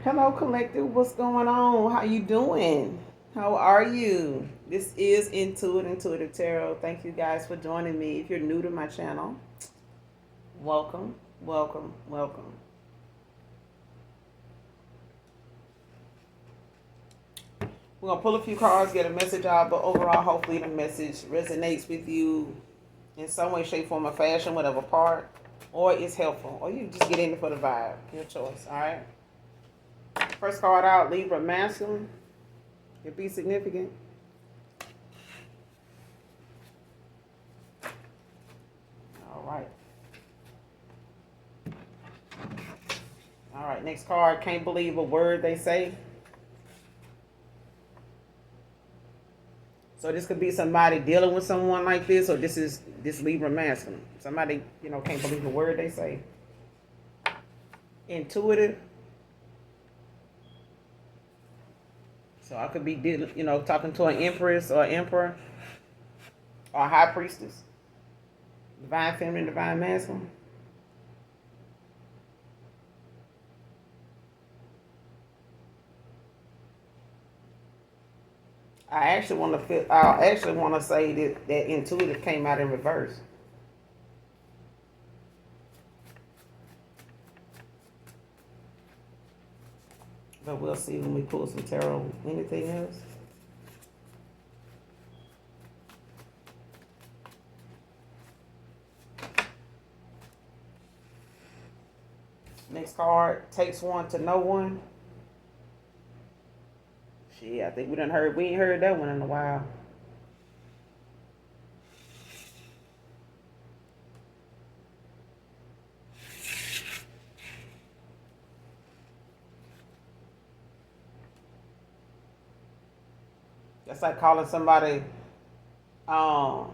Hello, collective. What's going on? How you doing? How are you? This is Intuitive Tarot. Thank you guys for joining me. If you're new to my channel, welcome, welcome, welcome. We're gonna pull a few cards, get a message out, but overall, hopefully, the message resonates with you in some way, shape, form, or fashion, whatever part, or it's helpful, or you just get in it for the vibe. Your choice. All right. First card out, Libra masculine. It be significant. All right. All right, next card. Can't believe a word they say. So this could be somebody dealing with someone like this, or this Libra masculine. Somebody, can't believe a word they say. Intuitive. So I could be dealing, talking to an empress or emperor or a high priestess. Divine feminine, divine masculine. I actually want to say that intuitive came out in reverse. But we'll see when we pull some tarot. Anything else? Next card, takes one to know one. Shit, I think we ain't heard that one in a while. That's like calling somebody a hoe.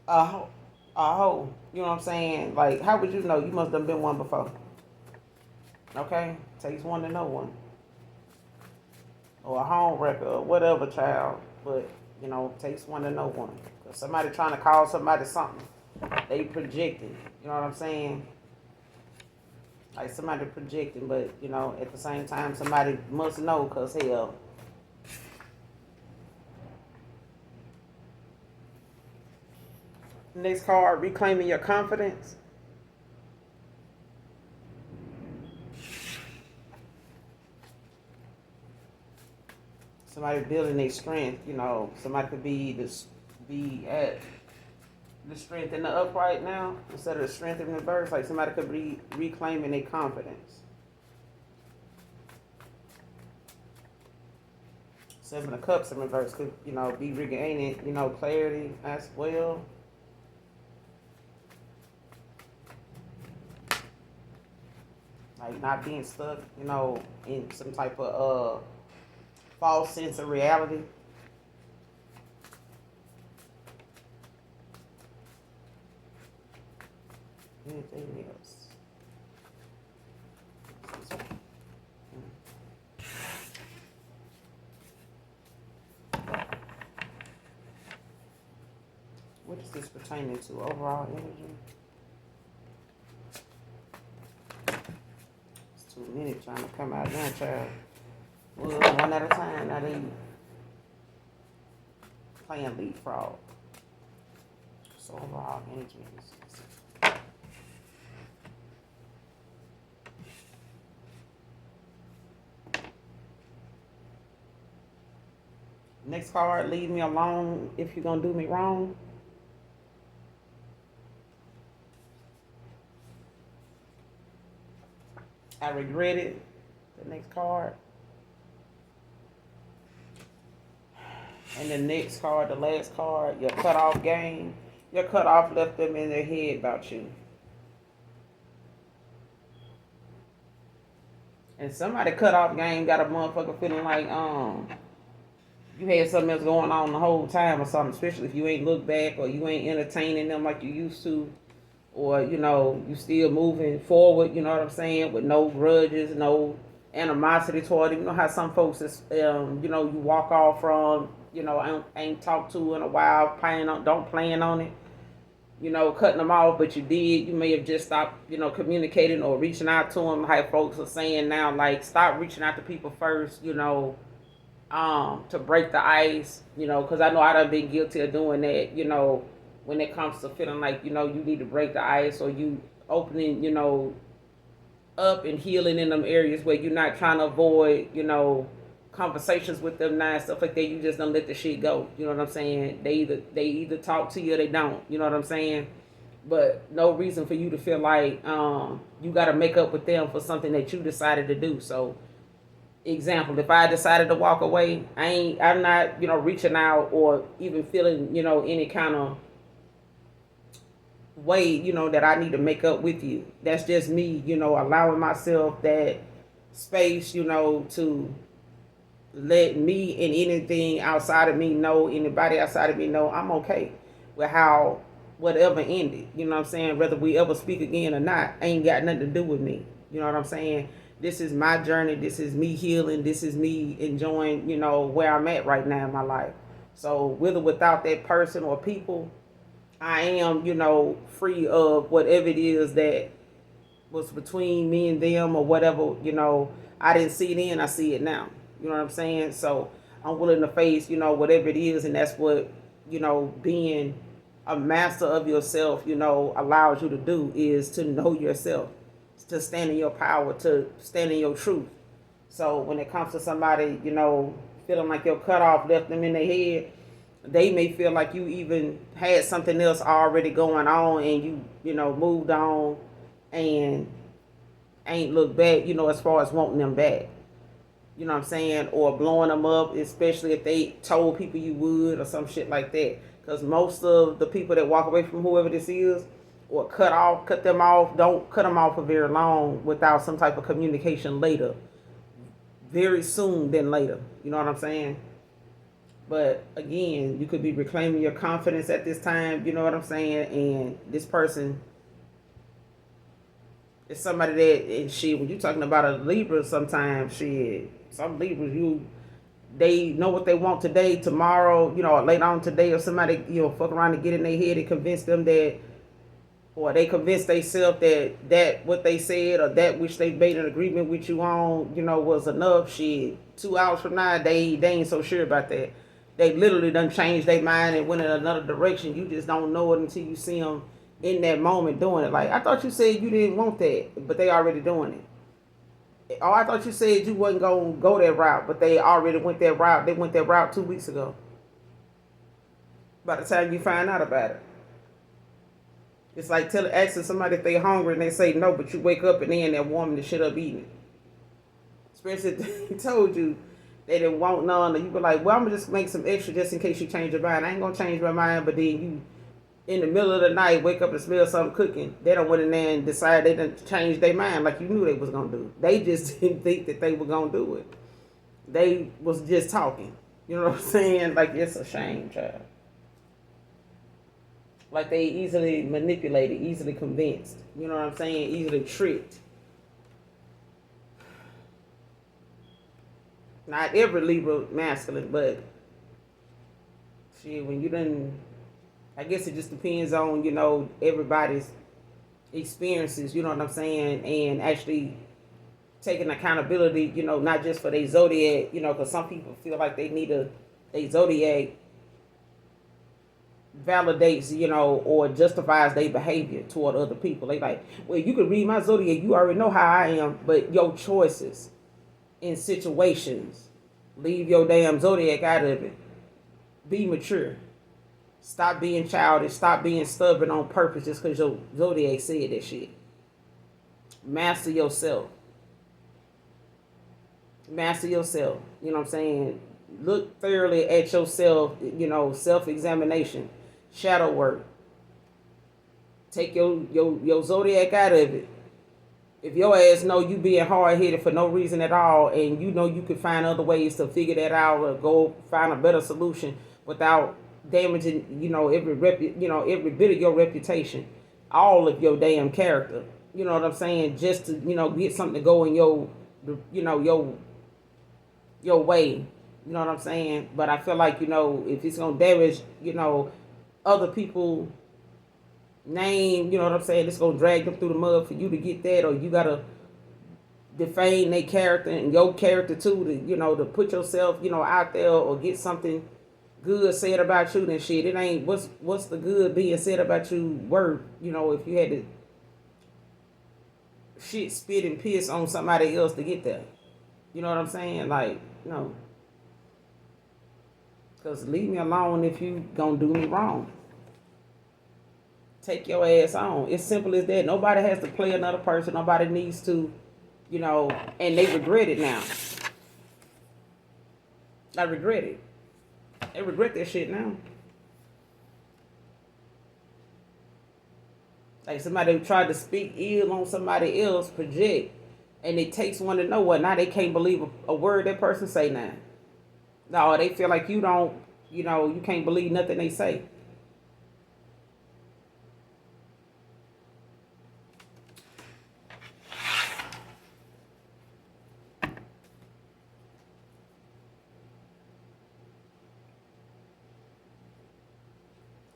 A hoe. You know what I'm saying? Like, how would you know? You must have been one before. Okay? Takes one to know one. Or a home wrecker or whatever, child. But, takes one to know one. Because somebody trying to call somebody something. They projecting. You know what I'm saying? Like somebody projecting, but, at the same time, somebody must know because, hell, next card, reclaiming your confidence. Somebody building their strength, somebody could be at the strength in the upright now instead of the strength in the reverse. Like somebody could be reclaiming their confidence. Seven of Cups in reverse could, be regaining, clarity as well. Like not being stuck, in some type of false sense of reality. Anything else? What is this pertaining to? Overall energy? It's 2 minutes trying to come out now, child. Well, one at a time, not even playing leapfrog. So overall energy is next card, leave me alone if you're gonna do me wrong. I regret it. The next card. And the next card, the last card, your cutoff game. Your cutoff left them in their head about you. And somebody cutoff game got a motherfucker feeling like you had something else going on the whole time or something, especially if you ain't look back or you ain't entertaining them like you used to, or you still moving forward, you know what I'm saying, with no grudges, no animosity toward them. You know how some folks is you walk off from, ain't talked to in a while, don't plan on it. cutting them off, but you did. You may have just stopped, communicating or reaching out to them. Like folks are saying now, like stop reaching out to people first, to break the ice, because I know I done been guilty of doing that, when it comes to feeling like, you need to break the ice or you opening, up and healing in them areas where you're not trying to avoid, conversations with them now and stuff like that. You just don't let the shit go. You know what I'm saying? They either talk to you or they don't. You know what I'm saying? But no reason for you to feel like you got to make up with them for something that you decided to do. So, example, if I decided to walk away, I'm not, reaching out or even feeling, any kind of way, that I need to make up with you. That's just me, allowing myself that space, to let me and anything outside of me know, anybody outside of me know I'm okay with how whatever ended. You know what I'm saying? Whether we ever speak again or not, ain't got nothing to do with me. You know what I'm saying? This is my journey. This is me healing. This is me enjoying, where I'm at right now in my life. So with or without that person or people, I am, free of whatever it is that was between me and them or whatever, I didn't see it then, I see it now. You know what I'm saying? So I'm willing to face, whatever it is, and that's what, being a master of yourself, allows you to do, is to know yourself, to stand in your power, to stand in your truth. So when it comes to somebody, feeling like your cutoff left them in their head, they may feel like you even had something else already going on and you moved on and ain't looked back, as far as wanting them back. You know what I'm saying? Or blowing them up, especially if they told people you would or some shit like that. Because most of the people that walk away from whoever this is or cut them off, don't cut them off for very long without some type of communication later. Very soon than later. You know what I'm saying? But again, you could be reclaiming your confidence at this time, you know what I'm saying? And this person is somebody that, and shit, when you talking about a Libra, sometimes, shit, some Libras, they know what they want today, tomorrow, or later on today, or somebody, fuck around and get in their head and convince them that, or they convince themselves that what they said or that which they made an agreement with you on, was enough. Shit, 2 hours from now, they ain't so sure about that. They literally done changed their mind and went in another direction. You just don't know it until you see them in that moment doing it. Like, I thought you said you didn't want that, but they already doing it. Oh, I thought you said you wasn't going to go that route, but they already went that route. They went that route 2 weeks ago. By the time you find out about it. It's like asking somebody if they hungry and they say no, but you wake up and they in there warming the shit up eating. Especially if they told you they didn't want none, and you be like, well, I'm gonna just make some extra just in case you change your mind. I ain't gonna change my mind, but then you, in the middle of the night, wake up and smell something cooking. They done went in there and decided they done changed their mind like you knew they was gonna do. They just didn't think that they were gonna do it. They was just talking. You know what I'm saying? Like, it's a shame, child. Like, they easily manipulated, easily convinced. You know what I'm saying? Easily tricked. Not every Libra masculine, but shit, when you done, I guess it just depends on, everybody's experiences, you know what I'm saying, and actually taking accountability, not just for their zodiac, because some people feel like they need a zodiac validates, or justifies their behavior toward other people. They like, well, you can read my zodiac, you already know how I am, but your choices in situations, leave your damn zodiac out of it. Be mature. Stop being childish. Stop being stubborn on purpose just because your zodiac said that shit. Master yourself. Master yourself. You know what I'm saying? Look thoroughly at yourself, self-examination, shadow work. Take your zodiac out of it. If your ass know you being hard-headed for no reason at all, and you could find other ways to figure that out or go find a better solution without damaging, every bit of your reputation, all of your damn character. You know what I'm saying? Just to, get something to go in your way. You know what I'm saying? But I feel like, if it's gonna damage, other people name, you know what I'm saying, it's gonna drag them through the mud for you to get that, or you gotta defame their character and your character too, to to put yourself, out there, or get something good said about you. Then shit, it ain't what's the good being said about you worth, if you had to shit, spit, and piss on somebody else to get there. You know what I'm saying? Like, no. Because leave me alone if you gonna do me wrong. Take your ass on. It's simple as that. Nobody has to play another person. Nobody needs to, and they regret it now. I regret it. They regret that shit now. Like somebody who tried to speak ill on somebody else, project, and it takes one to know what. Now they can't believe a word that person say now. No, they feel like you don't, you can't believe nothing they say.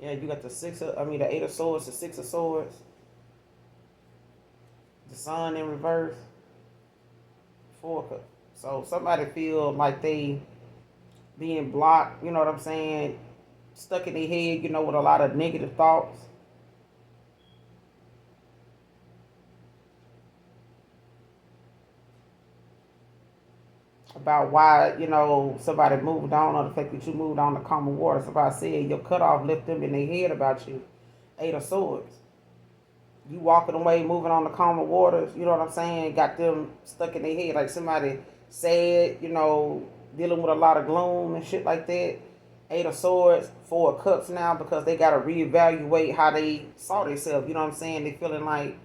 Yeah, you got the 8 of swords, the 6 of swords, the sun in reverse, 4 cups. So somebody feel like they being blocked, you know what I'm saying, stuck in their head, with a lot of negative thoughts. About why, somebody moved on, or the fact that you moved on to common water. Somebody said your cutoff left them in their head about you. 8 of swords. You walking away, moving on to calmer waters, you know what I'm saying, got them stuck in their head. Like somebody sad, dealing with a lot of gloom and shit like that. 8 of swords, 4 of cups now, because they got to reevaluate how they saw themselves. You know what I'm saying? They feeling like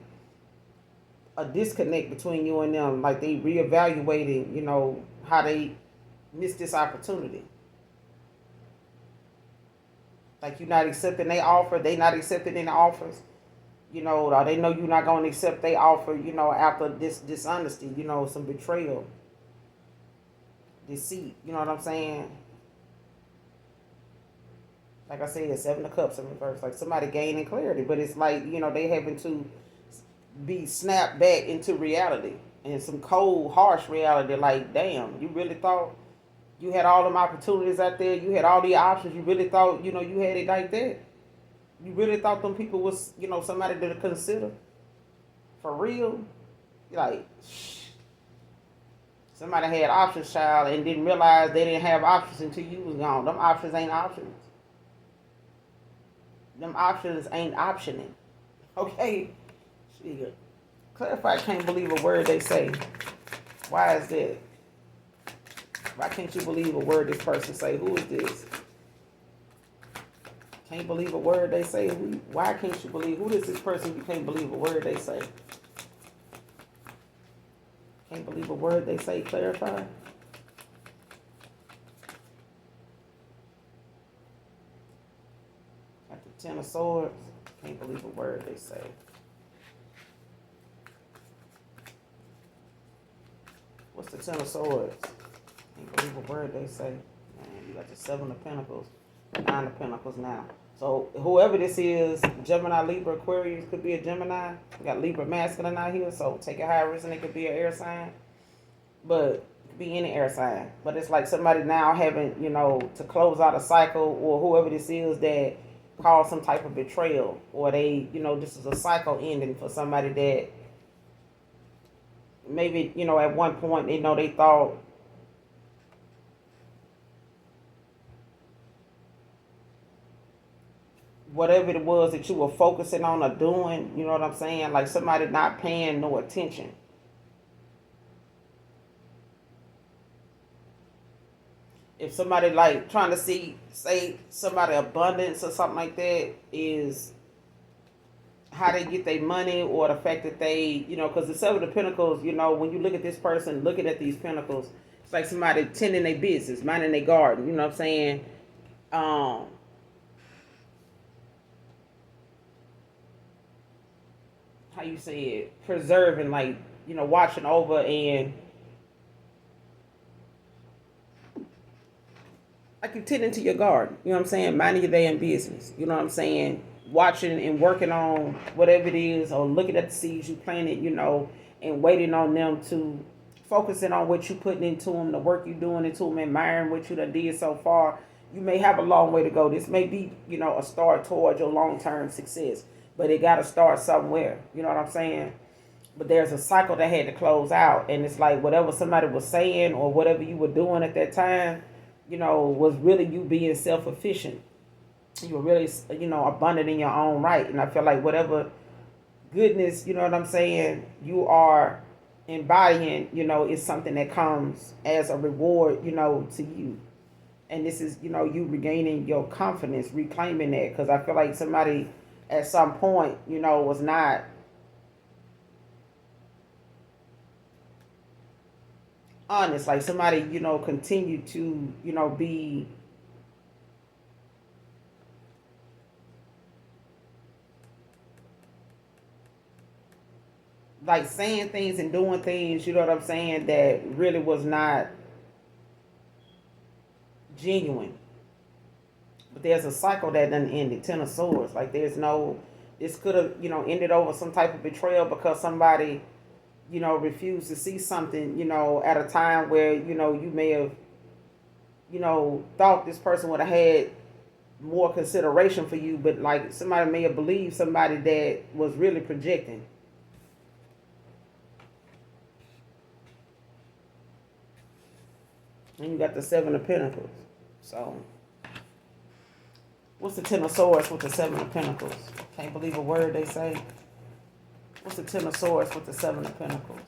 a disconnect between you and them. Like they reevaluating, how they missed this opportunity. Like you're not accepting their offer, they not accepting any offers. They know you're not going to accept their offer, after this dishonesty, some betrayal, deceit, you know what I'm saying? Like I said, 7 of cups in reverse, like somebody gaining clarity, but it's like, they having to be snapped back into reality, and some cold, harsh reality, like, damn, you really thought you had all them opportunities out there, you had all the options, you really thought, you had it like that? You really thought them people was, somebody to consider? For real? Like, somebody had options, child, and didn't realize they didn't have options until you was gone. Them options ain't options. Them options ain't optioning. Okay? Shit. Clarify, can't believe a word they say. Why is that? Why can't you believe a word this person say? Who is this? Can't believe a word they say. Why can't you believe? Who is this person you can't believe a word they say? Can't believe a word they say. Clarify. Got the 10 of swords. Can't believe a word they say. What's the 10 of swords? Can't believe a word they say. Man, you got the 7 of pentacles. 9 of pentacles now. So whoever this is, Gemini, Libra, Aquarius, could be a Gemini. We got Libra masculine out here, so take it high risk, and it could be an air sign. But it could be any air sign. But it's like somebody now having, to close out a cycle, or whoever this is that caused some type of betrayal, or they, this is a cycle ending for somebody that maybe, at one point, they thought whatever it was that you were focusing on or doing, you know what I'm saying? Like somebody not paying no attention. If somebody like trying to say somebody abundance or something like that is how they get their money, or the fact that they, because the 7 of pentacles, when you look at this person looking at these pentacles, it's like somebody tending their business, minding their garden, you know what I'm saying? How you say it, preserving, like, watching over, and like you tending to your garden, you know what I'm saying, minding your damn business, you know what I'm saying, watching and working on whatever it is, or looking at the seeds you planted, and waiting on them to focusing on what you putting into them, the work you doing into them, admiring what you done did so far. You may have a long way to go. This may be, a start towards your long-term success, but it got to start somewhere. You know what I'm saying? But there's a cycle that had to close out, and it's like whatever somebody was saying or whatever you were doing at that time, was really you being self-efficient. You were really, abundant in your own right. And I feel like whatever goodness, you know what I'm saying, you are embodying, is something that comes as a reward, to you. And this is, you regaining your confidence, reclaiming that. Because I feel like somebody at some point, was not honest. Like somebody, continued to, be like saying things and doing things, you know what I'm saying, that really was not genuine. But there's a cycle that doesn't end it. Ten of Swords. Like there's no, this could have, ended over some type of betrayal because somebody, refused to see something, at a time where, you may have, thought this person would have had more consideration for you, but like somebody may have believed somebody that was really projecting. And you got the Seven of Pentacles. So, what's the Ten of Swords with the Seven of Pentacles? Can't believe a word they say. What's the Ten of Swords with the Seven of Pentacles?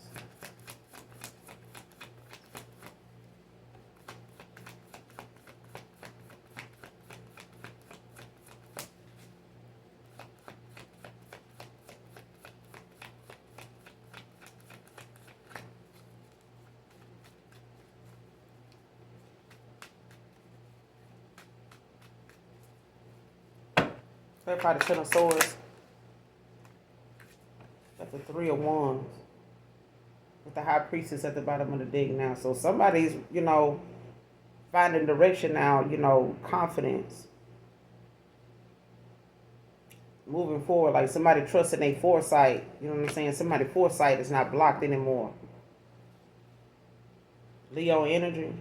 Everybody, Ten of Swords. Got the Three of Wands. With the High Priestess at the bottom of the deck now. So somebody's, finding direction now, confidence. Moving forward, like somebody trusting their foresight. You know what I'm saying? Somebody's foresight is not blocked anymore. Leo energy.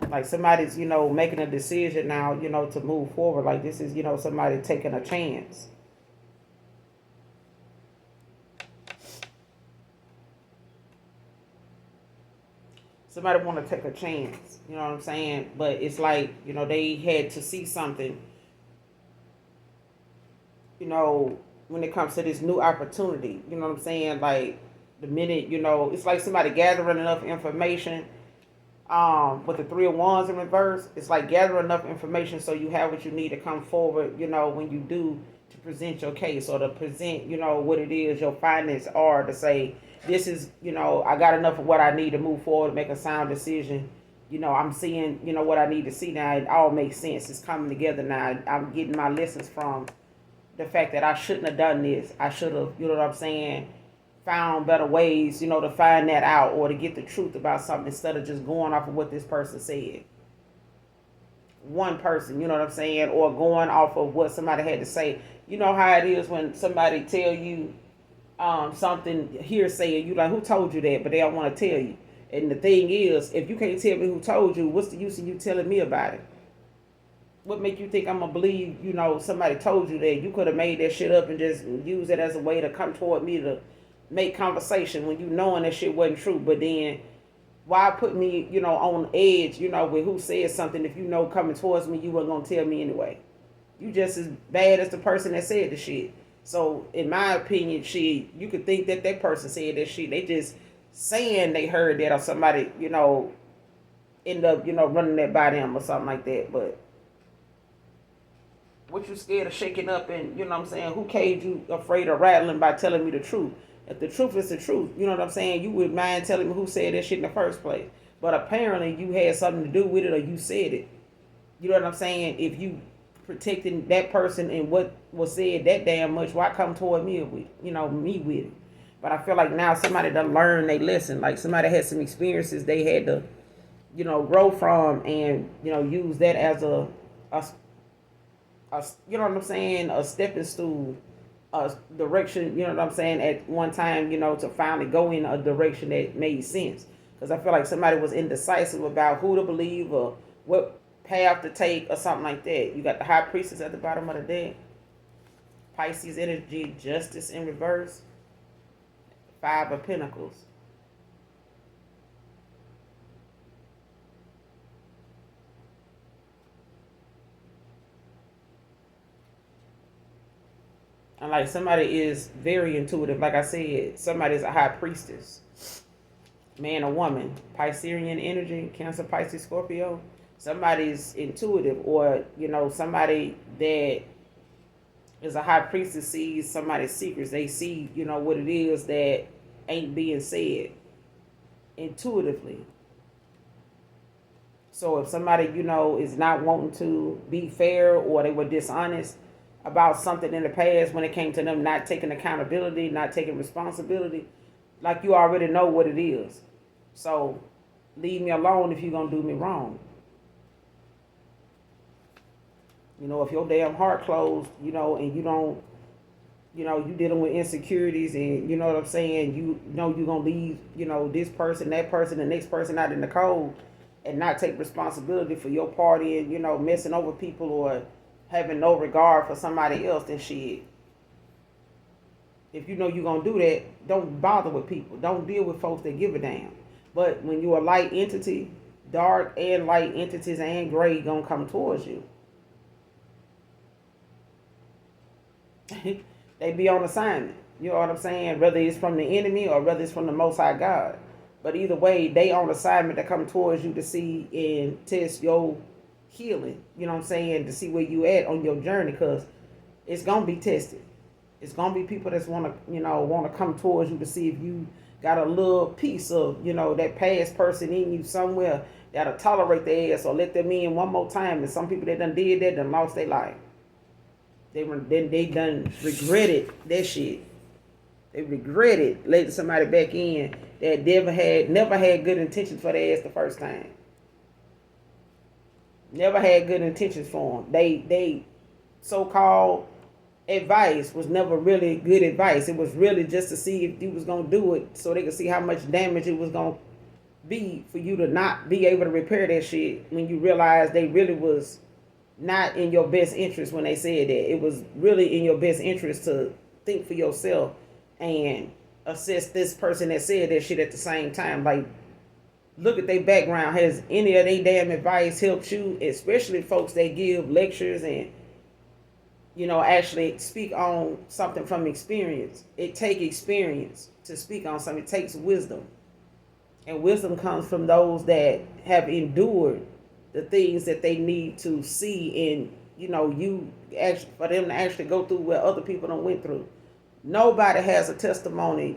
Like somebody's, making a decision now, to move forward. Like this is, somebody taking a chance. Somebody want to take a chance, you know what I'm saying? But it's like, they had to see something, when it comes to this new opportunity. You know what I'm saying? Like the minute, it's like somebody gathering enough information. With the Three of Wands in reverse, it's like gather enough information so you have what you need to come forward, when you do to present your case or to present, what it is your findings are, to say, this is, I got enough of what I need to move forward, make a sound decision. I'm seeing, what I need to see now. It all makes sense. It's coming together now. I'm getting my lessons from the fact that I shouldn't have done this. I should have, you know what I'm saying, found better ways, to find that out or to get the truth about something instead of just going off of what this person said. One person, you know what I'm saying, or going off of what somebody had to say. You know how it is when somebody tell you something hearsay and you like, who told you that? But they don't want to tell you. And the thing is, if you can't tell me who told you, what's the use of you telling me about it? What make you think I'm gonna believe, somebody told you that? You could have made that shit up and just use it as a way to come toward me to make conversation when you knowing that shit wasn't true. But then why put me, on edge, with who said something if coming towards me you weren't gonna tell me anyway. You just as bad as the person that said the shit. So in my opinion, shit, you could think that that person said that shit. They just saying they heard that or somebody, end up, running that by them or something like that. But what you scared of shaking up and, who caged you afraid of rattling by telling me the truth? If the truth is the truth, you know what I'm saying, you wouldn't mind telling me who said that shit in the first place. But apparently you had something to do with it or you said it. You know what I'm saying? If you protecting that person and what was said that damn much, why come toward me with me with it? But I feel like now somebody done learned their lesson. Like somebody had some experiences they had to, grow from and, use that as a a, you know what I'm saying, a stepping stool, a direction, you know what I'm saying, at one time, to finally go in a direction that made sense. Because I feel like somebody was indecisive about who to believe or what path to take or something like that. You got the high priestess at the bottom of the deck. Pisces energy, justice in reverse. Five of Pentacles. And like somebody is very intuitive. Like I said, somebody is a high priestess. Man or woman. Piscean energy, Cancer, Pisces, Scorpio. Somebody's intuitive, or somebody that is a high priestess sees somebody's secrets. They see, what it is that ain't being said intuitively. So if somebody, is not wanting to be fair, or they were dishonest about something in the past when it came to them not taking accountability, not taking responsibility, like, you already know what it is. So leave me alone if you're going to do me wrong. If your damn heart closed, and you don't, you dealing with insecurities, and you know what I'm saying, you're going to leave, this person, that person, the next person out in the cold, and not take responsibility for your party, and, messing over people, or having no regard for somebody else, then shit. If you know you're going to do that, don't bother with people. Don't deal with folks that give a damn. But when you're a light entity, dark and light entities and gray going to come towards you. They be on assignment. You know what I'm saying? Whether it's from the enemy or whether it's from the Most High God. But either way, they on assignment to come towards you to see and test your healing. You know what I'm saying? To see where you at on your journey, because it's going to be tested. It's going to be people that's want to come towards you to see if you got a little piece of, that past person in you somewhere that'll tolerate their ass or let them in one more time. And some people that done did that done lost their life. They done regretted that shit. They regretted letting somebody back in that never had good intentions for their ass the first time. Never had good intentions for them. They so-called advice was never really good advice. It was really just to see if you was gonna do it, so they could see how much damage it was gonna be for you to not be able to repair that shit when you realize they really was not in your best interest when they said that. It was really in your best interest to think for yourself and assess this person that said that shit at the same time. Like, look at their background. Has any of their damn advice helped you? Especially folks that give lectures and, actually speak on something from experience. It takes experience to speak on something. It takes wisdom. And wisdom comes from those that have endured the things that they need to see, and you actually, for them to actually go through what other people done went through. Nobody has a testimony,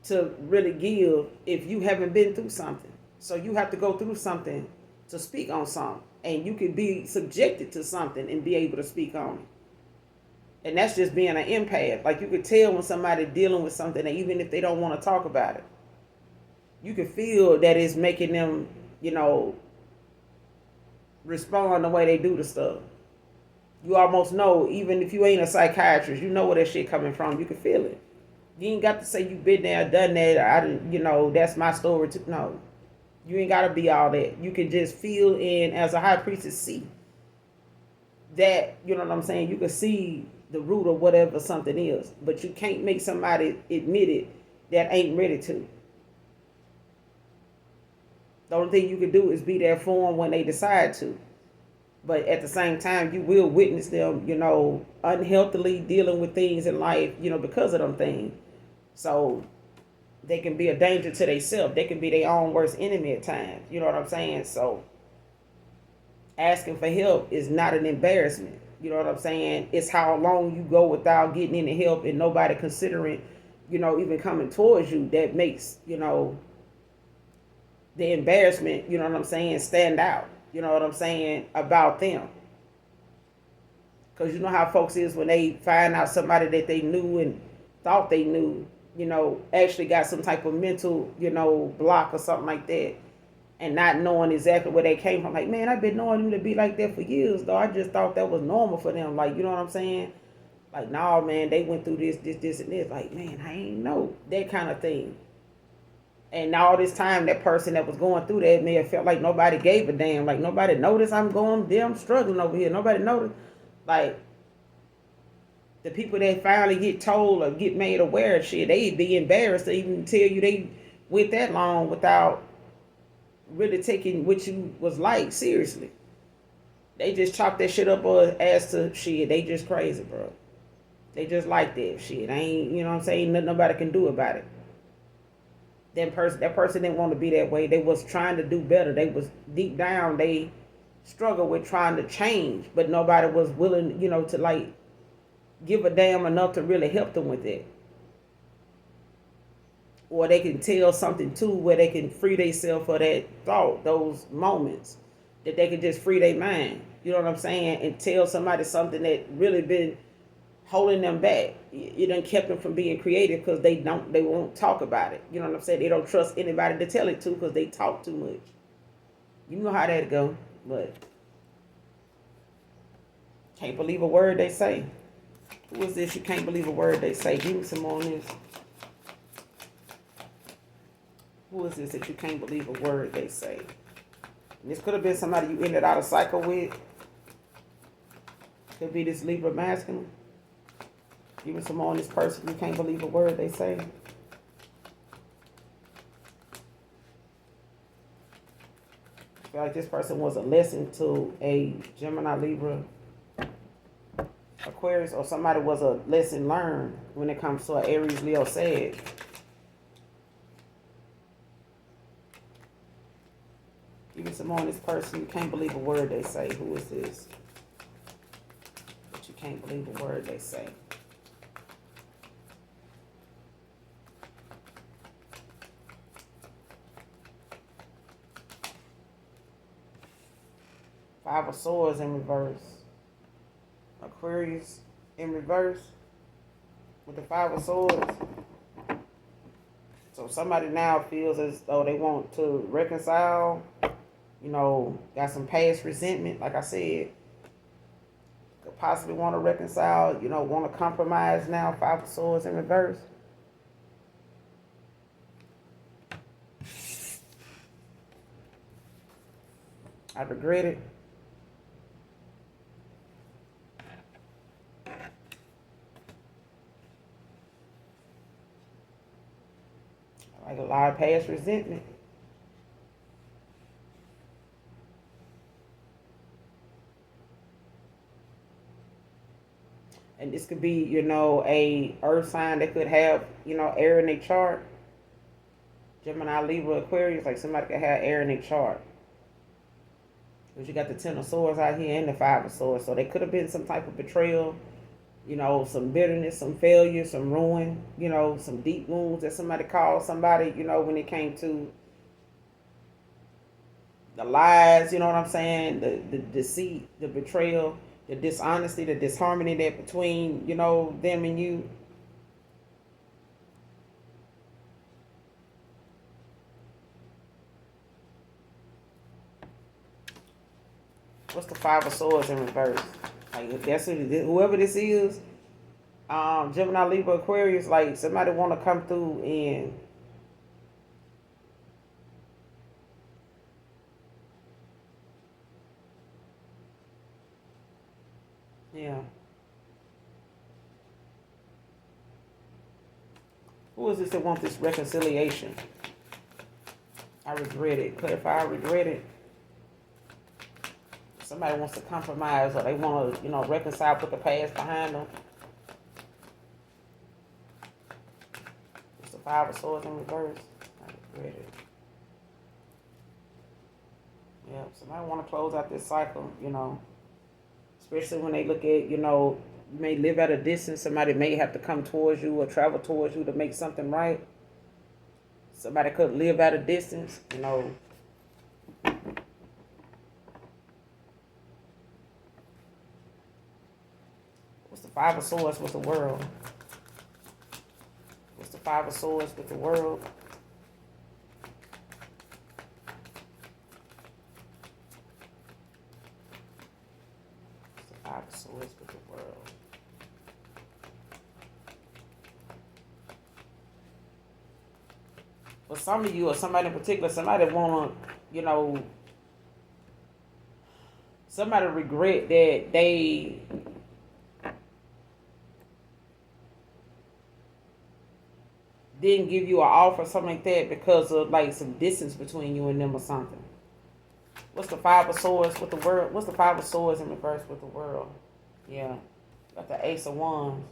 to really give if you haven't been through something. So you have to go through something to speak on something, and you can be subjected to something and be able to speak on it. And that's just being an empath. Like, you could tell when somebody dealing with something, and even if they don't want to talk about it, you can feel that it's making them, respond the way they do to stuff. You almost know, even if you ain't a psychiatrist, you know where that shit coming from. You can feel it. You ain't got to say you been there, done that, or I didn't, that's my story too. No. You ain't got to be all that. You can just feel, and as a high priestess, see that, you know what I'm saying? You can see the root of whatever something is, but you can't make somebody admit it that ain't ready to. The only thing you can do is be there for them when they decide to. But at the same time, you will witness them, unhealthily dealing with things in life, because of them things. So they can be a danger to themselves. They can be their own worst enemy at times. You know what I'm saying? So asking for help is not an embarrassment. You know what I'm saying? It's how long you go without getting any help and nobody considering, even coming towards you, that makes, the embarrassment, you know what I'm saying, stand out. You know what I'm saying, about them. Because you know how folks is when they find out somebody that they knew and thought they knew, actually got some type of mental, block or something like that. and not knowing exactly where they came from. Like, man, I've been knowing them to be like that for years, though. I just thought that was normal for them. Like, you know what I'm saying? Like, nah, man, they went through this, and this. Like, man, I ain't know. That kind of thing. And all this time, that person that was going through that may have felt like nobody gave a damn. Like, nobody noticed I'm struggling over here. Nobody noticed. Like, the people that finally get told or get made aware of shit, they be embarrassed to even tell you they went that long without really taking what you was like seriously. They just chop that shit up as to shit. They just crazy, bro. They just like that shit. Ain't, you know what I'm saying? Nothing nobody can do about it. That person didn't want to be that way. They was trying to do better. They was deep down, they struggled with trying to change, but nobody was willing, to like give a damn enough to really help them with it. Or they can tell something too where they can free themselves for that thought, those moments that they can just free their mind. You know what I'm saying? And tell somebody something that really been holding them back. It done kept them from being creative because they won't talk about it. You know what I'm saying? They don't trust anybody to tell it to because they talk too much. You know how that go, but can't believe a word they say. Who is this? You can't believe a word they say. Give me some more on this. Who is this that you can't believe a word they say? And this could have been somebody you ended out a cycle with. Could be this Libra masculine. Give me some more on this person. You can't believe a word they say. I feel like this person was a lesson to a Gemini, Libra, Aquarius, or somebody was a lesson learned when it comes to an Aries, Leo, Sag. Give me some more on this person. You can't believe a word they say. Who is this? But you can't believe a word they say. Five of Swords in reverse. Aquarius in reverse with the Five of Swords. So somebody now feels as though they want to reconcile. Got some past resentment, like I said. Could possibly want to reconcile, want to compromise now. Five of Swords in reverse. I regret it. Like a lot of past resentment. And this could be, a earth sign that could have, air in their chart. Gemini, Libra, Aquarius, like somebody could have air in their chart. Because you got the Ten of Swords out here and the Five of Swords. So there could have been some type of betrayal, some bitterness, some failure, some ruin, some deep wounds that somebody caused somebody, when it came to the lies, you know what I'm saying? The deceit, the betrayal, the dishonesty, the disharmony that between, them and you. What's the Five of Swords in reverse? Like, that's whoever this is, Gemini, Libra, Aquarius, like somebody want to come through and yeah. Who is this that wants this reconciliation? I regret it. Clarify, I regret it. Somebody wants to compromise or they want to, reconcile, put the past behind them. It's the Five of Swords in reverse. I regret it. Yeah, somebody want to close out this cycle, especially when they look at, you may live at a distance. Somebody may have to come towards you or travel towards you to make something right. Somebody could live at a distance, What's the Five of Swords with the world? What's the Five of Swords with the world? the world. For some of you or somebody in particular, somebody wanna, you know, somebody regret that they didn't give you an offer, something like that, because of like some distance between you and them or something. What's the Five of Swords with the world? What's the Five of Swords in reverse with the world? Yeah. Got the Ace of Wands.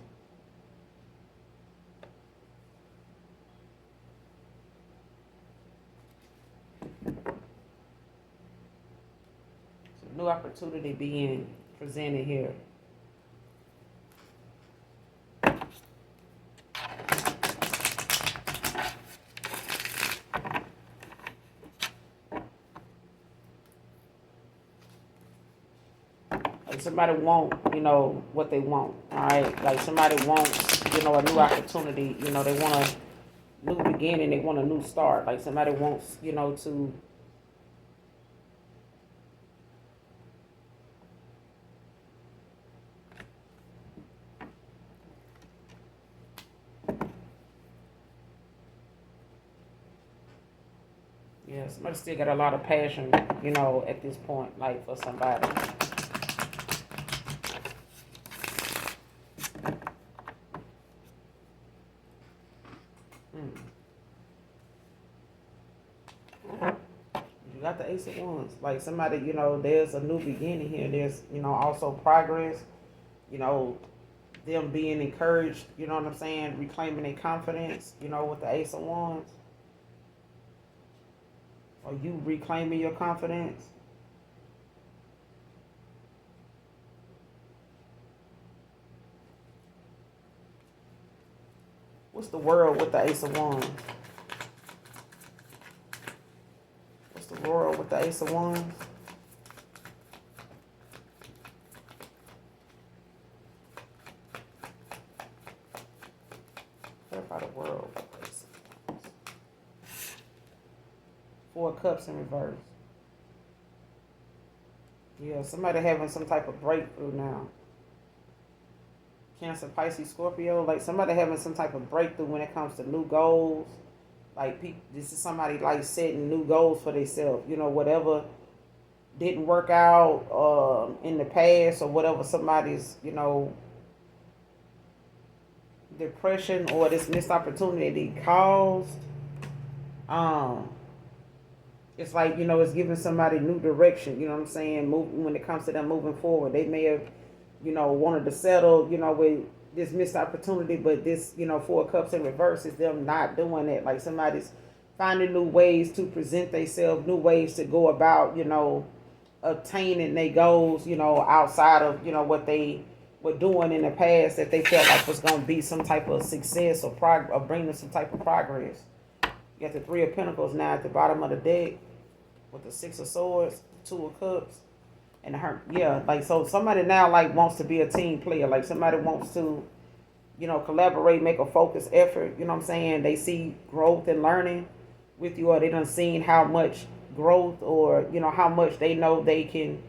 So new opportunity being presented here. Like somebody want, what they want. All right. Like somebody wants, a new opportunity. They want a new beginning. They want a new start. Like somebody wants, to yeah, somebody still got a lot of passion, at this point, like for somebody. You got the Ace of Wands. Like somebody, there's a new beginning here. There's, also progress, them being encouraged, you know what I'm saying? Reclaiming their confidence, with the Ace of Wands. Or you reclaiming your confidence. What's the world with the Ace of Wands? What's the world with the Ace of Wands? Clarify the world with the Ace of Wands. Four of Cups in reverse. Yeah, somebody having some type of breakthrough now. Cancer, Pisces, Scorpio, like somebody having some type of breakthrough when it comes to new goals. Like this is somebody like setting new goals for themselves. Whatever didn't work out in the past or whatever somebody's, depression or this missed opportunity caused. It's like, it's giving somebody new direction. You know what I'm saying? When it comes to them moving forward, they may have wanted to settle, with this missed opportunity, but this, Four of Cups in reverse is them not doing it. Like somebody's finding new ways to present themselves, new ways to go about, obtaining their goals, outside of, what they were doing in the past that they felt like was going to be some type of success or bring them some type of progress. You got the Three of Pentacles now at the bottom of the deck with the Six of Swords, Two of Cups. And her, yeah, like, so somebody now like wants to be a team player. Like somebody wants to, collaborate, make a focused effort. You know what I'm saying? They see growth and learning with you, or they done seen how much growth or, how much they know they can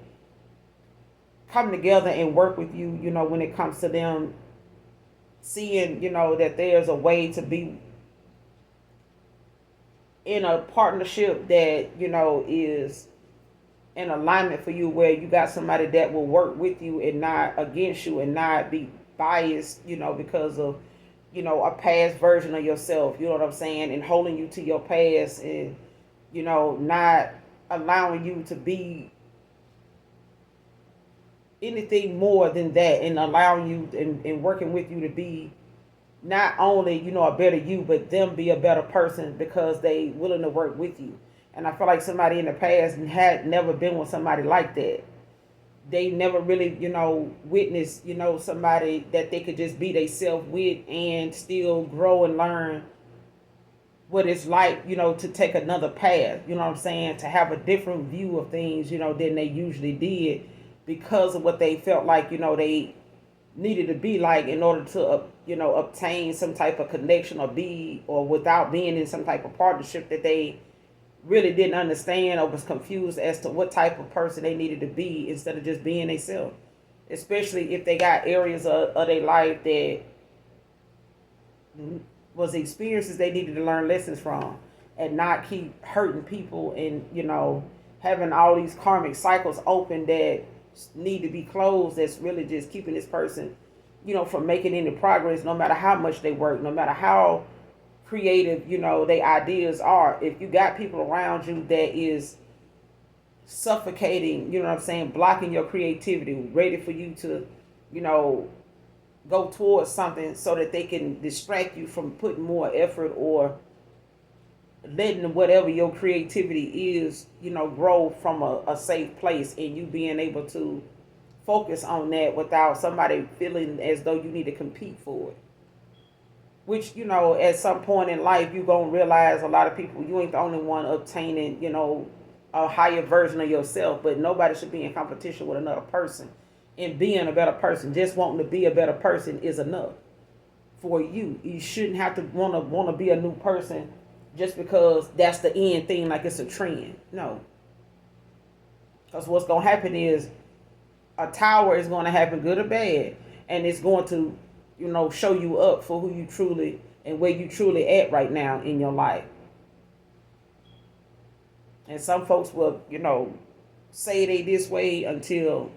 come together and work with you, when it comes to them seeing, that there's a way to be in a partnership that, is in alignment for you, where you got somebody that will work with you and not against you and not be biased, because of, a past version of yourself, you know what I'm saying, and holding you to your past and, not allowing you to be anything more than that, and allowing you and working with you to be not only, a better you, but them be a better person because they willing to work with you. And I feel like somebody in the past had never been with somebody like that. They never really, witnessed, somebody that they could just be themselves with and still grow and learn what it's like, to take another path, you know what I'm saying? To have a different view of things, than they usually did because of what they felt like, they needed to be like in order to, obtain some type of connection or without being in some type of partnership that they really didn't understand or was confused as to what type of person they needed to be instead of just being themselves. especially if they got areas of their life that was experiences they needed to learn lessons from, and not keep hurting people and having all these karmic cycles open that need to be closed. That's really just keeping this person from making any progress, no matter how much they work, no matter how creative their ideas are. If you got people around you that is suffocating, blocking your creativity, ready for you to go towards something so that they can distract you from putting more effort or letting whatever your creativity is, grow from a safe place, and you being able to focus on that without somebody feeling as though you need to compete for it. Which, at some point in life, you're going to realize a lot of people, you ain't the only one obtaining, a higher version of yourself, but nobody should be in competition with another person. And being a better person, just wanting to be a better person is enough for you. You shouldn't have to want to be a new person just because that's the end thing, like it's a trend. No. Because what's going to happen is a tower is going to happen, good or bad, and it's going to, show you up for who you truly and where you truly at right now in your life. And some folks will, say they this way until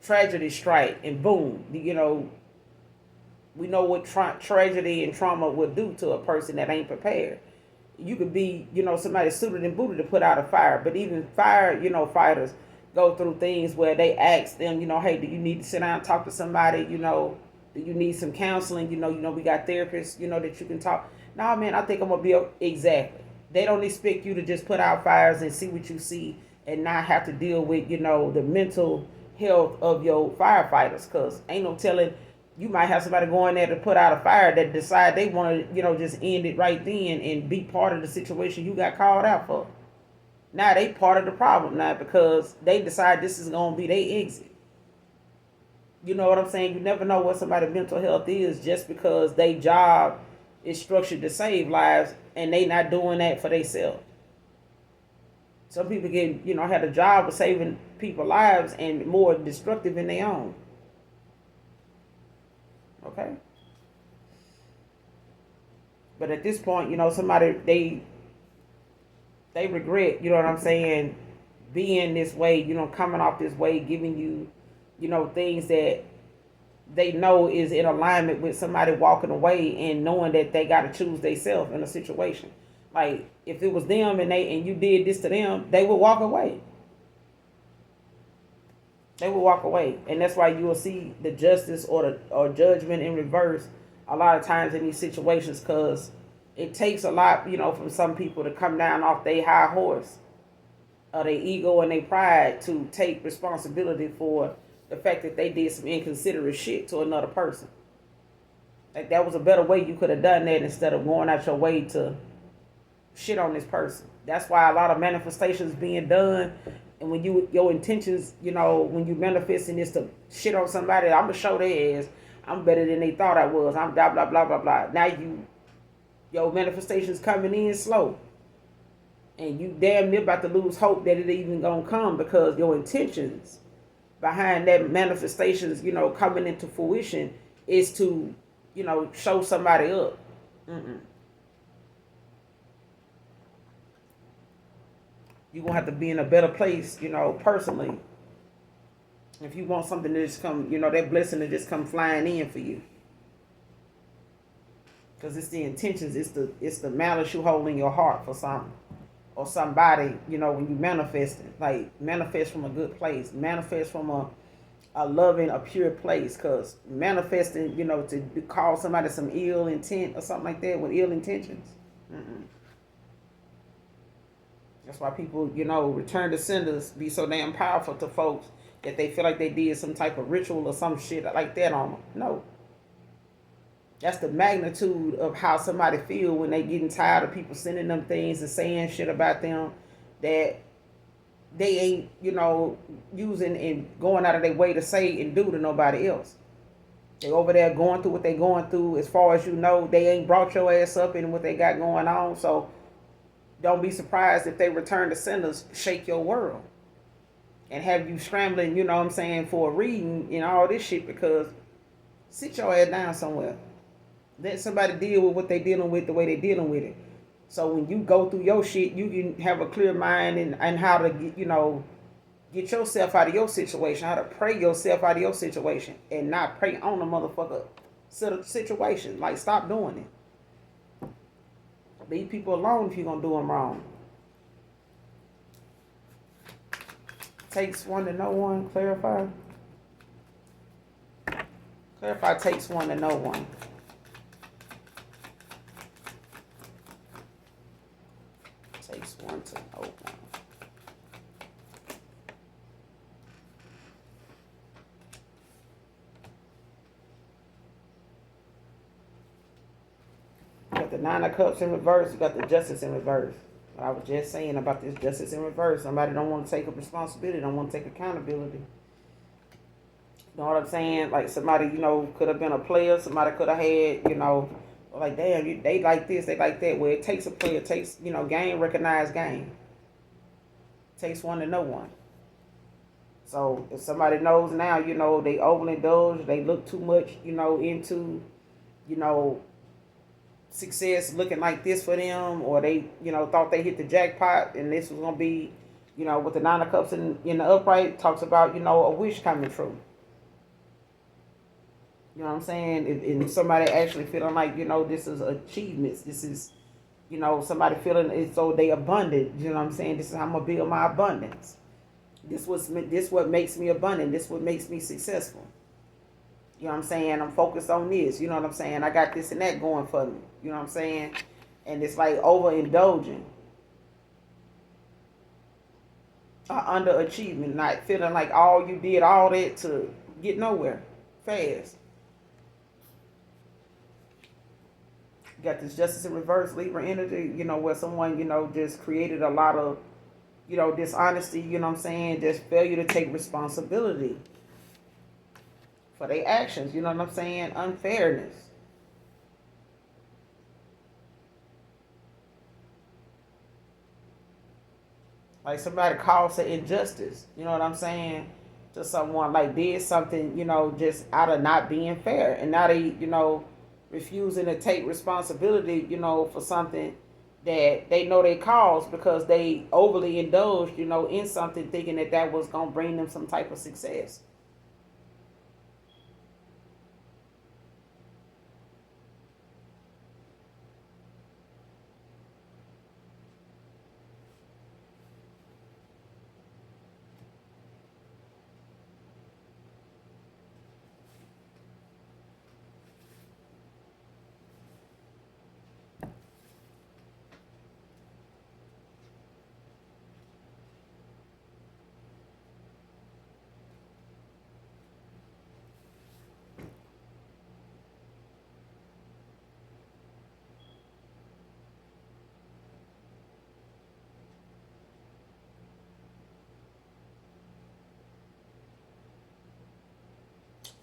tragedy strike, and boom, we know what tragedy and trauma will do to a person that ain't prepared. You could be, somebody suited and booted to put out a fire, but even fire, fighters go through things where they ask them, hey, do you need to sit down and talk to somebody? Do you need some counseling? We got therapists, that you can talk. Nah, man, I think I'm gonna be exactly. They don't expect you to just put out fires and see what you see and not have to deal with, the mental health of your firefighters, because ain't no telling, you might have somebody going there to put out a fire that decide they want to, just end it right then and be part of the situation you got called out for. Now they part of the problem now because they decide this is going to be their exit. You know what I'm saying? You never know what somebody's mental health is just because their job is structured to save lives and they not doing that for themselves. Some people get, had a job of saving people's lives and more destructive in their own. Okay? But at this point, somebody, they regret, what I'm saying, being this way, coming off this way, giving you, things that they know is in alignment with somebody walking away and knowing that they got to choose themselves in a situation. Like, if it was them and you did this to them, they would walk away. They would walk away. And that's why you will see the justice or judgment in reverse a lot of times in these situations, because it takes a lot, from some people to come down off their high horse or their ego and their pride to take responsibility for the fact that they did some inconsiderate shit to another person. Like, that was a better way you could have done that instead of going out your way to shit on this person. That's why a lot of manifestations being done, and when your intentions, when you manifesting is to shit on somebody, I'm gonna show their ass I'm better than they thought I was. I'm blah blah blah blah blah. Now your manifestations coming in slow, and you damn near about to lose hope that it even gonna come, because your intentions behind that manifestations, coming into fruition is to, show somebody up. You're going to have to be in a better place, personally. If you want something to just come, that blessing to just come flying in for you. Because it's the intentions, it's the malice you hold in your heart for something. Or somebody, when you manifest it. Like, manifest from a good place. Manifest from a loving, a pure place. Because manifesting, to call somebody some ill intent or something like that with ill intentions. That's why people, return to senders be so damn powerful to folks that they feel like they did some type of ritual or some shit like that on them. No. That's the magnitude of how somebody feel when they getting tired of people sending them things and saying shit about them that they ain't, using and going out of their way to say and do to nobody else. They over there going through what they going through. As far as they ain't brought your ass up in what they got going on. So don't be surprised if they return to senders, shake your world. and have you scrambling, you know what I'm saying, for a reading and all this shit, because sit your ass down somewhere. Let somebody deal with what they dealing with the way they dealing with it. So when you go through your shit, you can have a clear mind and how to get, get yourself out of your situation, how to pray yourself out of your situation, and not pray on the motherfucker situation. Like, stop doing it. Leave people alone if you're gonna do them wrong. Takes one to know one. Clarify. Clarify takes one to know one. Takes one to know one. You got the Nine of Cups in reverse. You got the Justice in reverse. I was just saying about this Justice in reverse. Somebody don't want to take up responsibility, don't want to take accountability. You know what I'm saying? Like, somebody, could have been a player. Somebody could have had, like, damn, they like this, they like that. Well, it takes a player, it takes, game, recognized game. It takes one to know one. So if somebody knows now, they overindulge, they look too much, into, success looking like this for them, or they, thought they hit the jackpot and this was going to be, with the Nine of Cups in the upright, talks about, a wish coming true. You know what I'm saying? If somebody actually feeling like, this is achievements, this is, somebody feeling as though they abundant, you know what I'm saying? This is how I'm going to build my abundance. This what makes me abundant. This what makes me successful. You know what I'm saying? I'm focused on this. You know what I'm saying? I got this and that going for me. You know what I'm saying? And it's like overindulging. Underachievement. Not feeling like all you did all that to get nowhere fast. You got this Justice in reverse, Libra energy, where someone, just created a lot of, dishonesty, you know what I'm saying? Just failure to take responsibility for their actions, you know what I'm saying? Unfairness. Like, somebody caused an injustice, you know what I'm saying? To someone, like, did something, just out of not being fair. And now they, refusing to take responsibility, for something that they know they caused because they overly indulged, in something thinking that was going to bring them some type of success.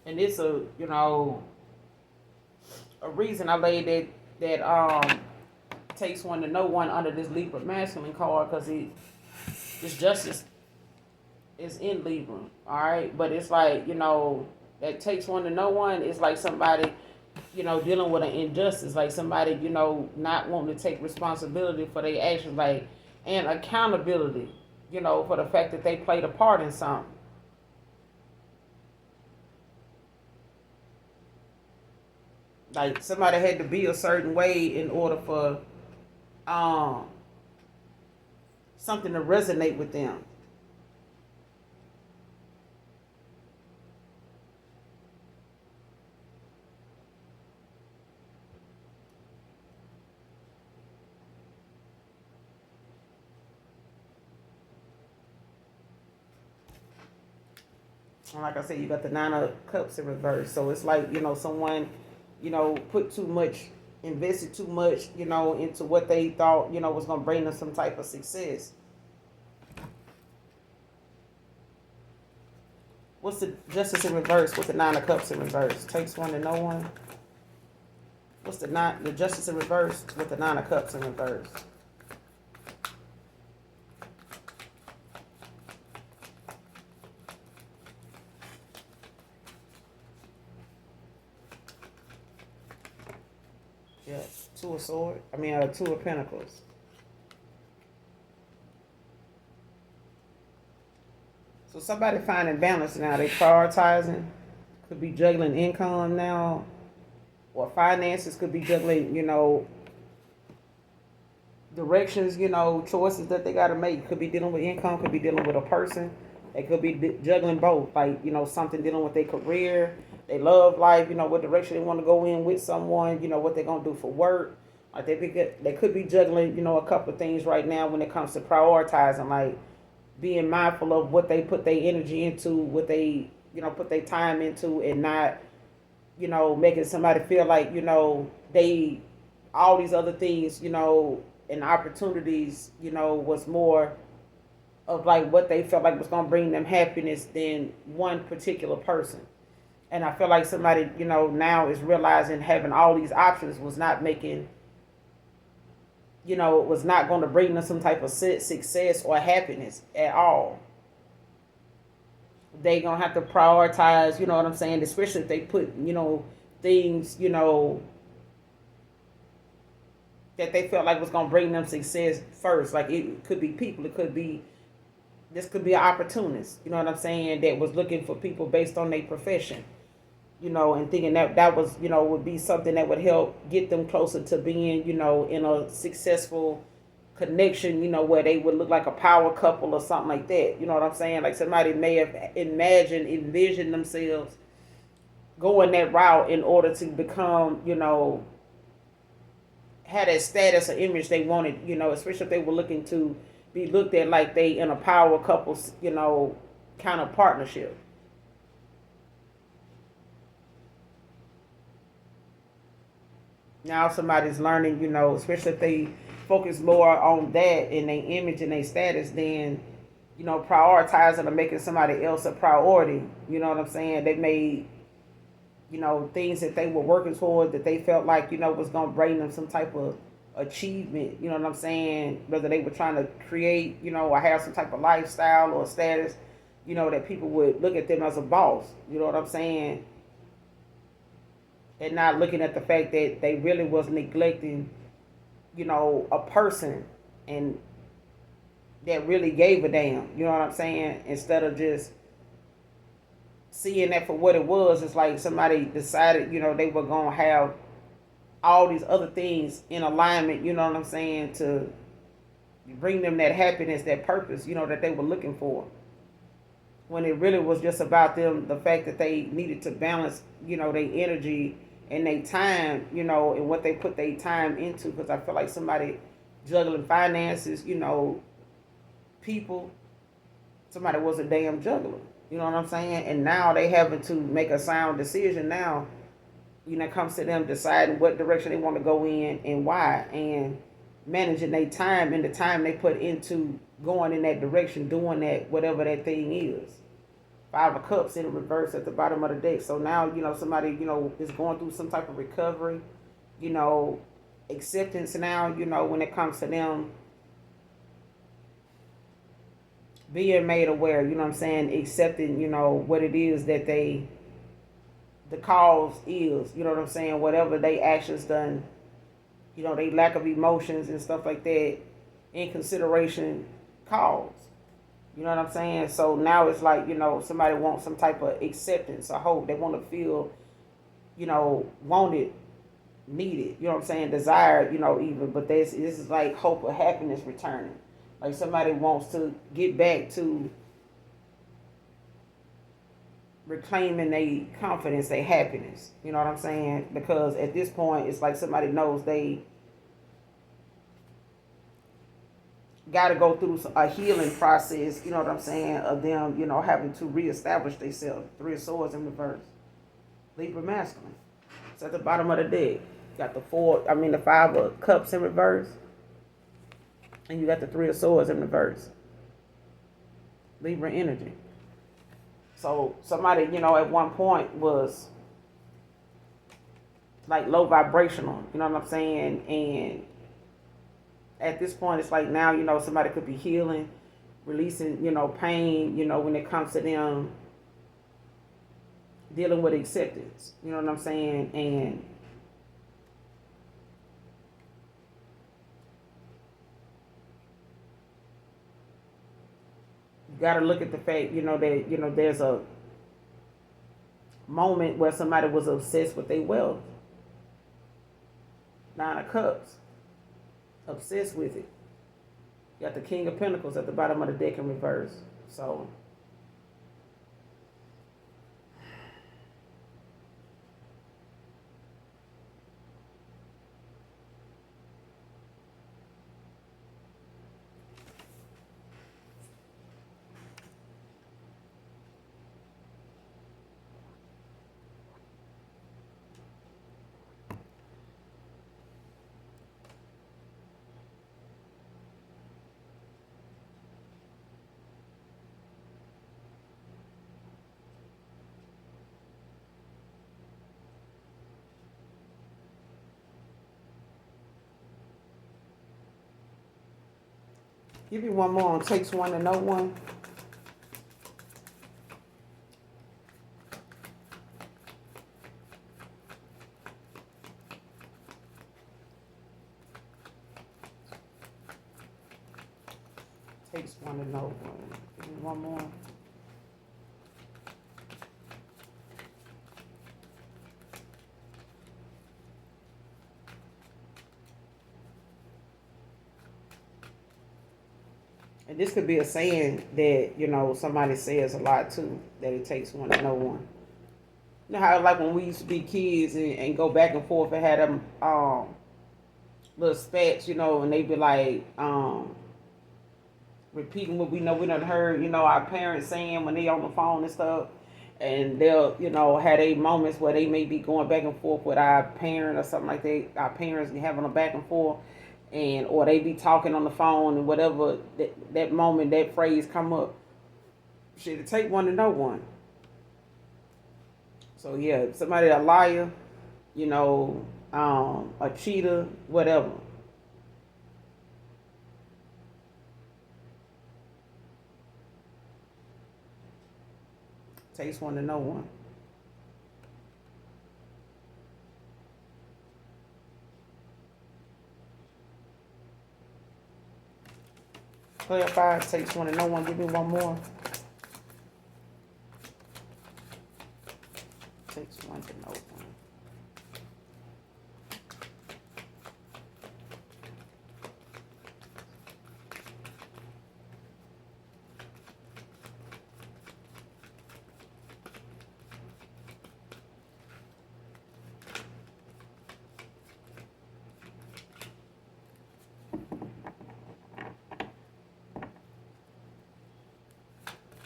And it's a reason I laid that takes one to know one under this Libra masculine card, because this justice is in Libra, all right? But it's like, that takes one to know one. It's like somebody, dealing with an injustice, like somebody, not wanting to take responsibility for their actions, like, and accountability, for the fact that they played a part in something. Like, somebody had to be a certain way in order for something to resonate with them. And like I said, you got the Nine of Cups in reverse. So it's like, someone, put too much, invested too much, into what they thought, was going to bring them some type of success. What's the Justice in reverse with the Nine of Cups in reverse? Takes one to know one. What's the Justice in reverse with the Nine of Cups in reverse? Yeah, two of swords. Two of pentacles. So somebody finding balance now. They prioritizing. Could be juggling income now, or finances. Could be juggling, directions, choices that they got to make. Could be dealing with income. Could be dealing with a person. They could be juggling both. Like, something dealing with their career, they love life. What direction they want to go in with someone. What they're gonna do for work. Like they could be juggling, a couple of things right now when it comes to prioritizing. Like being mindful of what they put their energy into, what they put their time into, and not making somebody feel like they all these other things and opportunities was more of like what they felt like was going to bring them happiness than one particular person. And I feel like somebody now is realizing having all these options was not making it was not going to bring them some type of success or happiness at all. They gonna have to prioritize, what I'm saying, especially if they put, things, that they felt like was gonna bring them success first. Like it could be people, this could be an opportunist, what I'm saying, that was looking for people based on their profession, and thinking that was, would be something that would help get them closer to being, in a successful connection, where they would look like a power couple or something like that. You know what I'm saying? Like somebody may have envisioned themselves going that route in order to become, had that status or image they wanted, especially if they were looking to be looked at like they in a power couple, kind of partnership. Now somebody's learning, especially if they focus more on that and their image and their status than, prioritizing or making somebody else a priority. You know what I'm saying? They made, things that they were working toward that they felt like, was going to bring them some type of achievement. You know what I'm saying? Whether they were trying to create, or have some type of lifestyle or status, that people would look at them as a boss. You know what I'm saying? And not looking at the fact that they really was neglecting, a person and that really gave a damn. You know what I'm saying? Instead of just seeing that for what it was, it's like somebody decided, they were gonna have all these other things in alignment. You know what I'm saying, to bring them that happiness, that purpose, that they were looking for. When it really was just about them, the fact that they needed to balance, their energy and their time, and what they put their time into. Because I feel like somebody juggling finances, people, somebody was a damn juggler. You know what I'm saying? And now they having to make a sound decision now. It comes to them deciding what direction they want to go in and why, and managing their time and the time they put into going in that direction, doing that, whatever that thing is. Five of Cups in reverse at the bottom of the deck. So now, somebody, is going through some type of recovery, acceptance now, when it comes to them being made aware, what I'm saying, accepting, what it is that the cause is, what I'm saying, whatever they actions done, they lack of emotions and stuff like that, in consideration cause. You know what I'm saying? So now it's like, somebody wants some type of acceptance or hope. They want to feel, wanted, needed, what I'm saying, desired, even. But this is like hope or happiness returning. Like somebody wants to get back to reclaiming their confidence, their happiness. You know what I'm saying? Because at this point, it's like somebody knows they got to go through a healing process, you know what I'm saying, of them, having to reestablish themselves. Three of Swords in reverse. Libra masculine. It's at the bottom of the deck. Got the Five of Cups in reverse. And you got the Three of Swords in reverse. Libra energy. So somebody, at one point was like low vibrational, you know what I'm saying? And at this point, it's like now, somebody could be healing, releasing, pain, when it comes to them dealing with acceptance, you know what I'm saying? And got to look at the fact, that, there's a moment where somebody was obsessed with their wealth. Nine of Cups. Obsessed with it. You got the King of Pentacles at the bottom of the deck in reverse. So, give me one more on Takes One to Know One. Takes one to know one. Give me one more. And this could be a saying that, somebody says a lot too, that it takes one to know one. You know how, like, when we used to be kids and go back and forth and had them little spats, and they be like repeating what we done heard, our parents saying when they on the phone and stuff. And they'll, have a moments where they may be going back and forth with our parent or something like that. Our parents having a back and forth, or they be talking on the phone and whatever that moment, that phrase come up. Shit, it take one to know one. So yeah, somebody a liar, a cheater, whatever. Takes one to know one. Clarify, takes one to know one. Give me one more. Takes one to know one.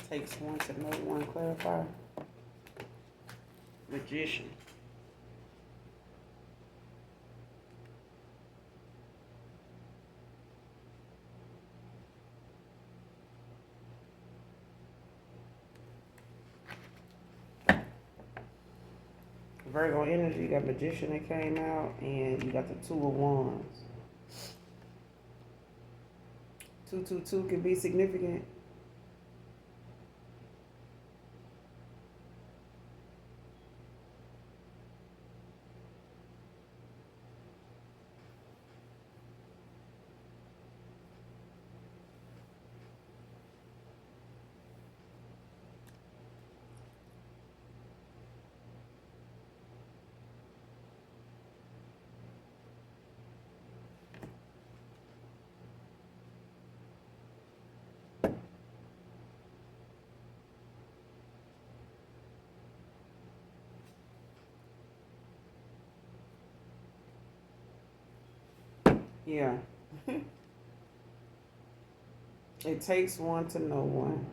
Takes one to know one. Clarify. Magician. Virgo energy, you got Magician that came out, and you got the Two of Wands. 222 can be significant. Yeah. It takes one to know one.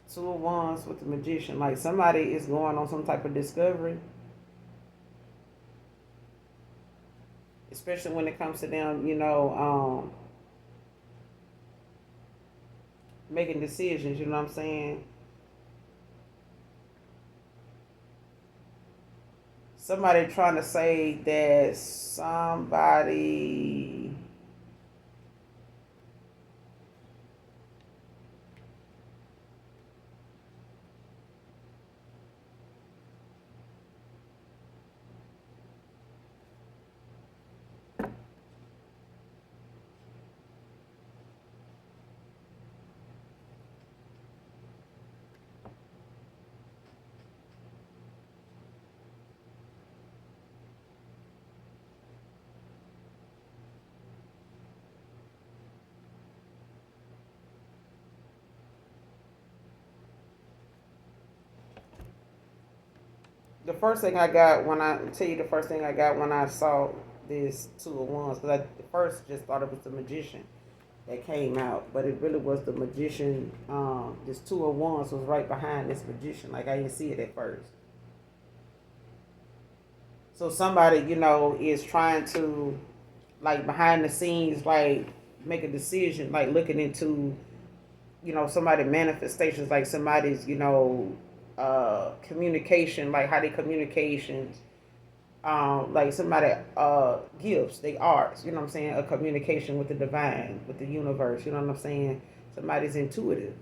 Two of Wands with the Magician. Like, somebody is going on some type of discovery. Especially when it comes to them, making decisions, you know what I'm saying? Somebody trying to say that somebody The first thing I got when I tell you the first thing I got when I saw this two of wands, because I at first just thought it was the magician that came out, but it really was the magician. This two of wands was right behind this magician. Like I didn't see it at first. So somebody, is trying to, like behind the scenes, like make a decision, like looking into, somebody manifestations, like somebody's, communication, like how they communications, like somebody gifts, they arts, you know what I'm saying, a communication with the divine, with the universe, you know what I'm saying. Somebody's intuitive.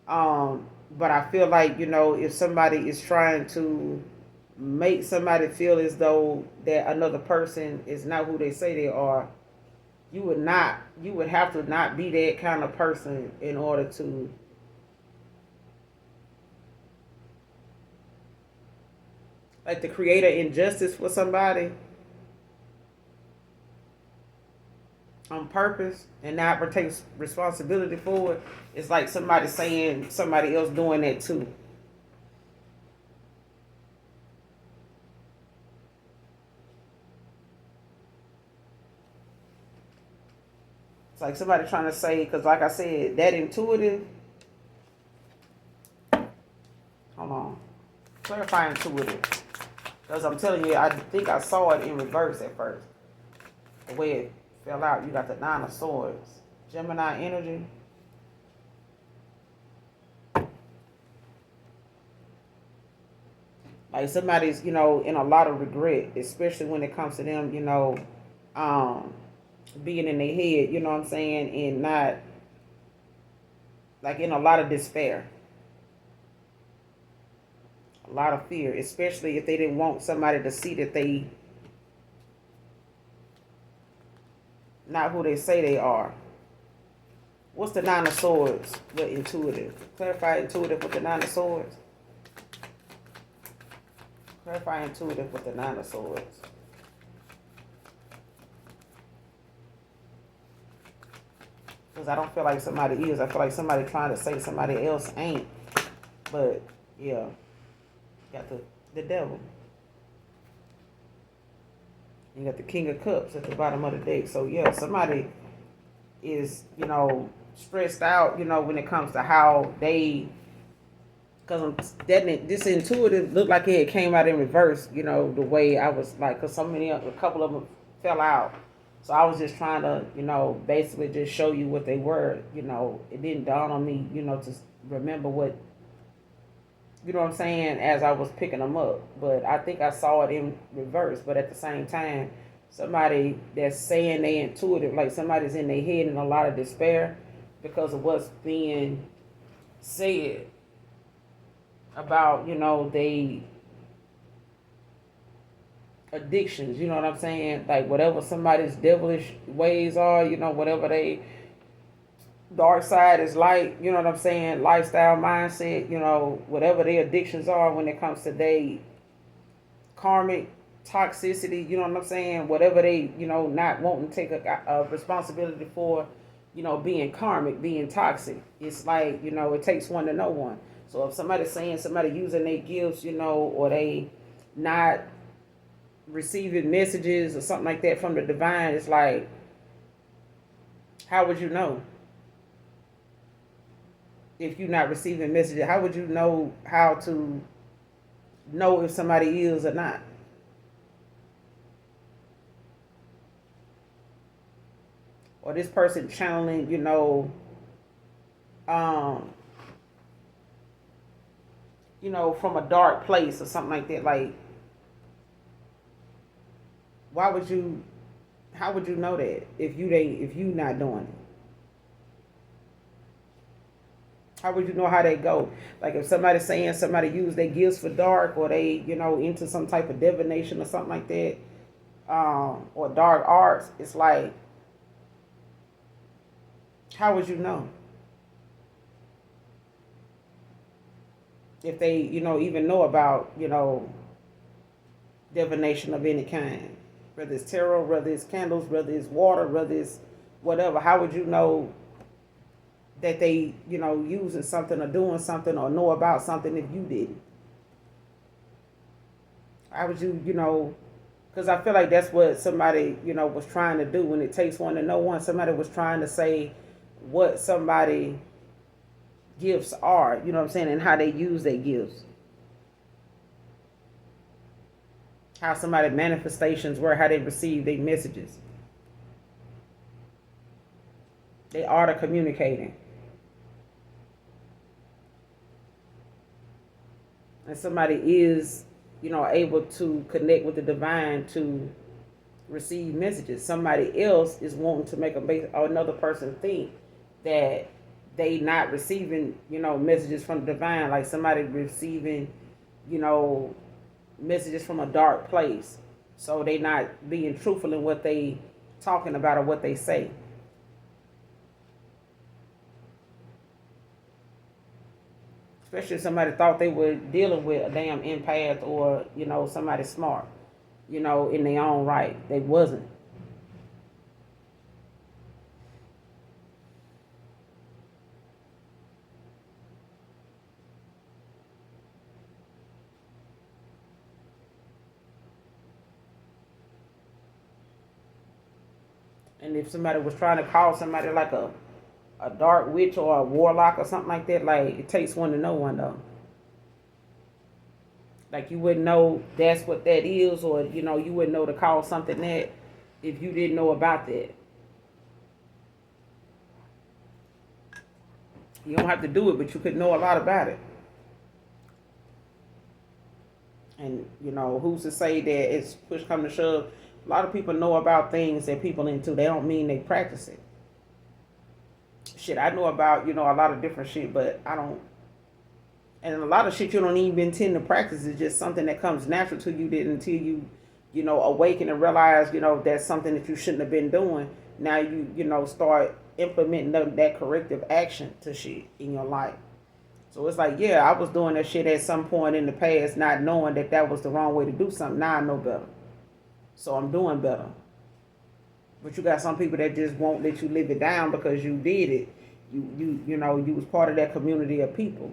But I feel like, if somebody is trying to make somebody feel as though that another person is not who they say they are, you would have to not be that kind of person in order to like to create an injustice for somebody on purpose and not take responsibility for it. It's like somebody saying somebody else doing that too. It's like somebody trying to say, because like I said, that intuitive, hold on, clarify intuitive. Because I'm telling you, I think I saw it in reverse at first. The way it fell out, you got the Nine of Swords. Gemini energy. Like somebody's, in a lot of regret, especially when it comes to them, being in their head, you know what I'm saying, and not, like in a lot of despair. A lot of fear, especially if they didn't want somebody to see that they not who they say they are. What's the Nine of Swords with intuitive? Clarify intuitive with the Nine of Swords. Clarify intuitive with the Nine of Swords. Because I don't feel like somebody is. I feel like somebody trying to say somebody else ain't. But, yeah. Got the devil. You got the King of Cups at the bottom of the deck. So, yeah, somebody is, stressed out, when it comes to how they, because this intuitive looked like it came out in reverse, the way I was like, because a couple of them fell out. So I was just trying to, basically just show you what they were, it didn't dawn on me, to remember what, you know what I'm saying, as I was picking them up. But I think I saw it in reverse. But at the same time, somebody that's saying they intuitive, like somebody's in their head in a lot of despair because of what's being said about, they addictions, you know what I'm saying? Like whatever somebody's devilish ways are, whatever they dark side is like, you know what I'm saying, lifestyle mindset, whatever their addictions are when it comes to their karmic toxicity, you know what I'm saying, whatever they, not wanting to take a responsibility for, being karmic, being toxic. It's like, it takes one to know one. So if somebody's saying somebody using their gifts, or they not receiving messages or something like that from the divine, it's like, how would you know? If you're not receiving messages, how would you know how to know if somebody is or not? Or this person channeling, from a dark place or something like that. Like, why would you? How would you know that if you not doing it? How would you know how they go? Like if somebody's saying somebody use their gifts for dark, or they, into some type of divination or something like that, or dark arts, it's like, how would you know? If they, even know about, divination of any kind. Whether it's tarot, whether it's candles, whether it's water, whether it's whatever, how would you know that they, using something or doing something or know about something if you didn't? How would you, because I feel like that's what somebody, was trying to do. When it takes one to know one, somebody was trying to say what somebody gifts are, you know what I'm saying, and how they use their gifts. How somebody manifestations were, how they receive their messages. They art of communicating. And somebody is, able to connect with the divine to receive messages. Somebody else is wanting to make another person think that they not receiving, messages from the divine, like somebody receiving, messages from a dark place. So they not being truthful in what they talking about or what they say. Especially if somebody thought they were dealing with a damn empath or, somebody smart, in their own right. They wasn't. And if somebody was trying to call somebody like a dark witch or a warlock or something like that, like, it takes one to know one, though. Like, you wouldn't know that's what that is, or, you wouldn't know to call something that if you didn't know about that. You don't have to do it, but you could know a lot about it. And, who's to say that it's push come to shove? A lot of people know about things that people into. They don't mean they practice it. Shit, I know about, a lot of different shit, but I don't. And a lot of shit you don't even intend to practice. It's just something that comes natural to you until you, awaken and realize, that's something that you shouldn't have been doing. Now you, start implementing that corrective action to shit in your life. So it's like, yeah, I was doing that shit at some point in the past, not knowing that was the wrong way to do something. Now I know better. So I'm doing better. But you got some people that just won't let you live it down because you did it. You was part of that community of people,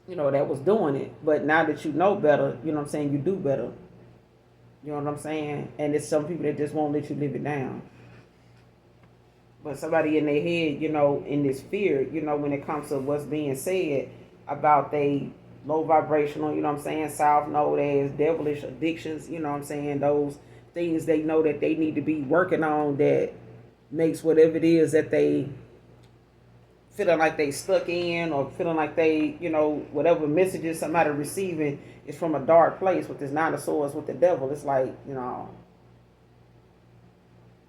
that was doing it. But now that you know better, you do better. You know what I'm saying? And it's some people that just won't let you live it down. But somebody in their head, in this fear, when it comes to what's being said about they low vibrational, south node as devilish addictions, those things they know that they need to be working on that makes whatever it is that they feeling like they stuck in or feeling like they, whatever messages somebody receiving is from a dark place with this Nine of Swords with the devil. It's like,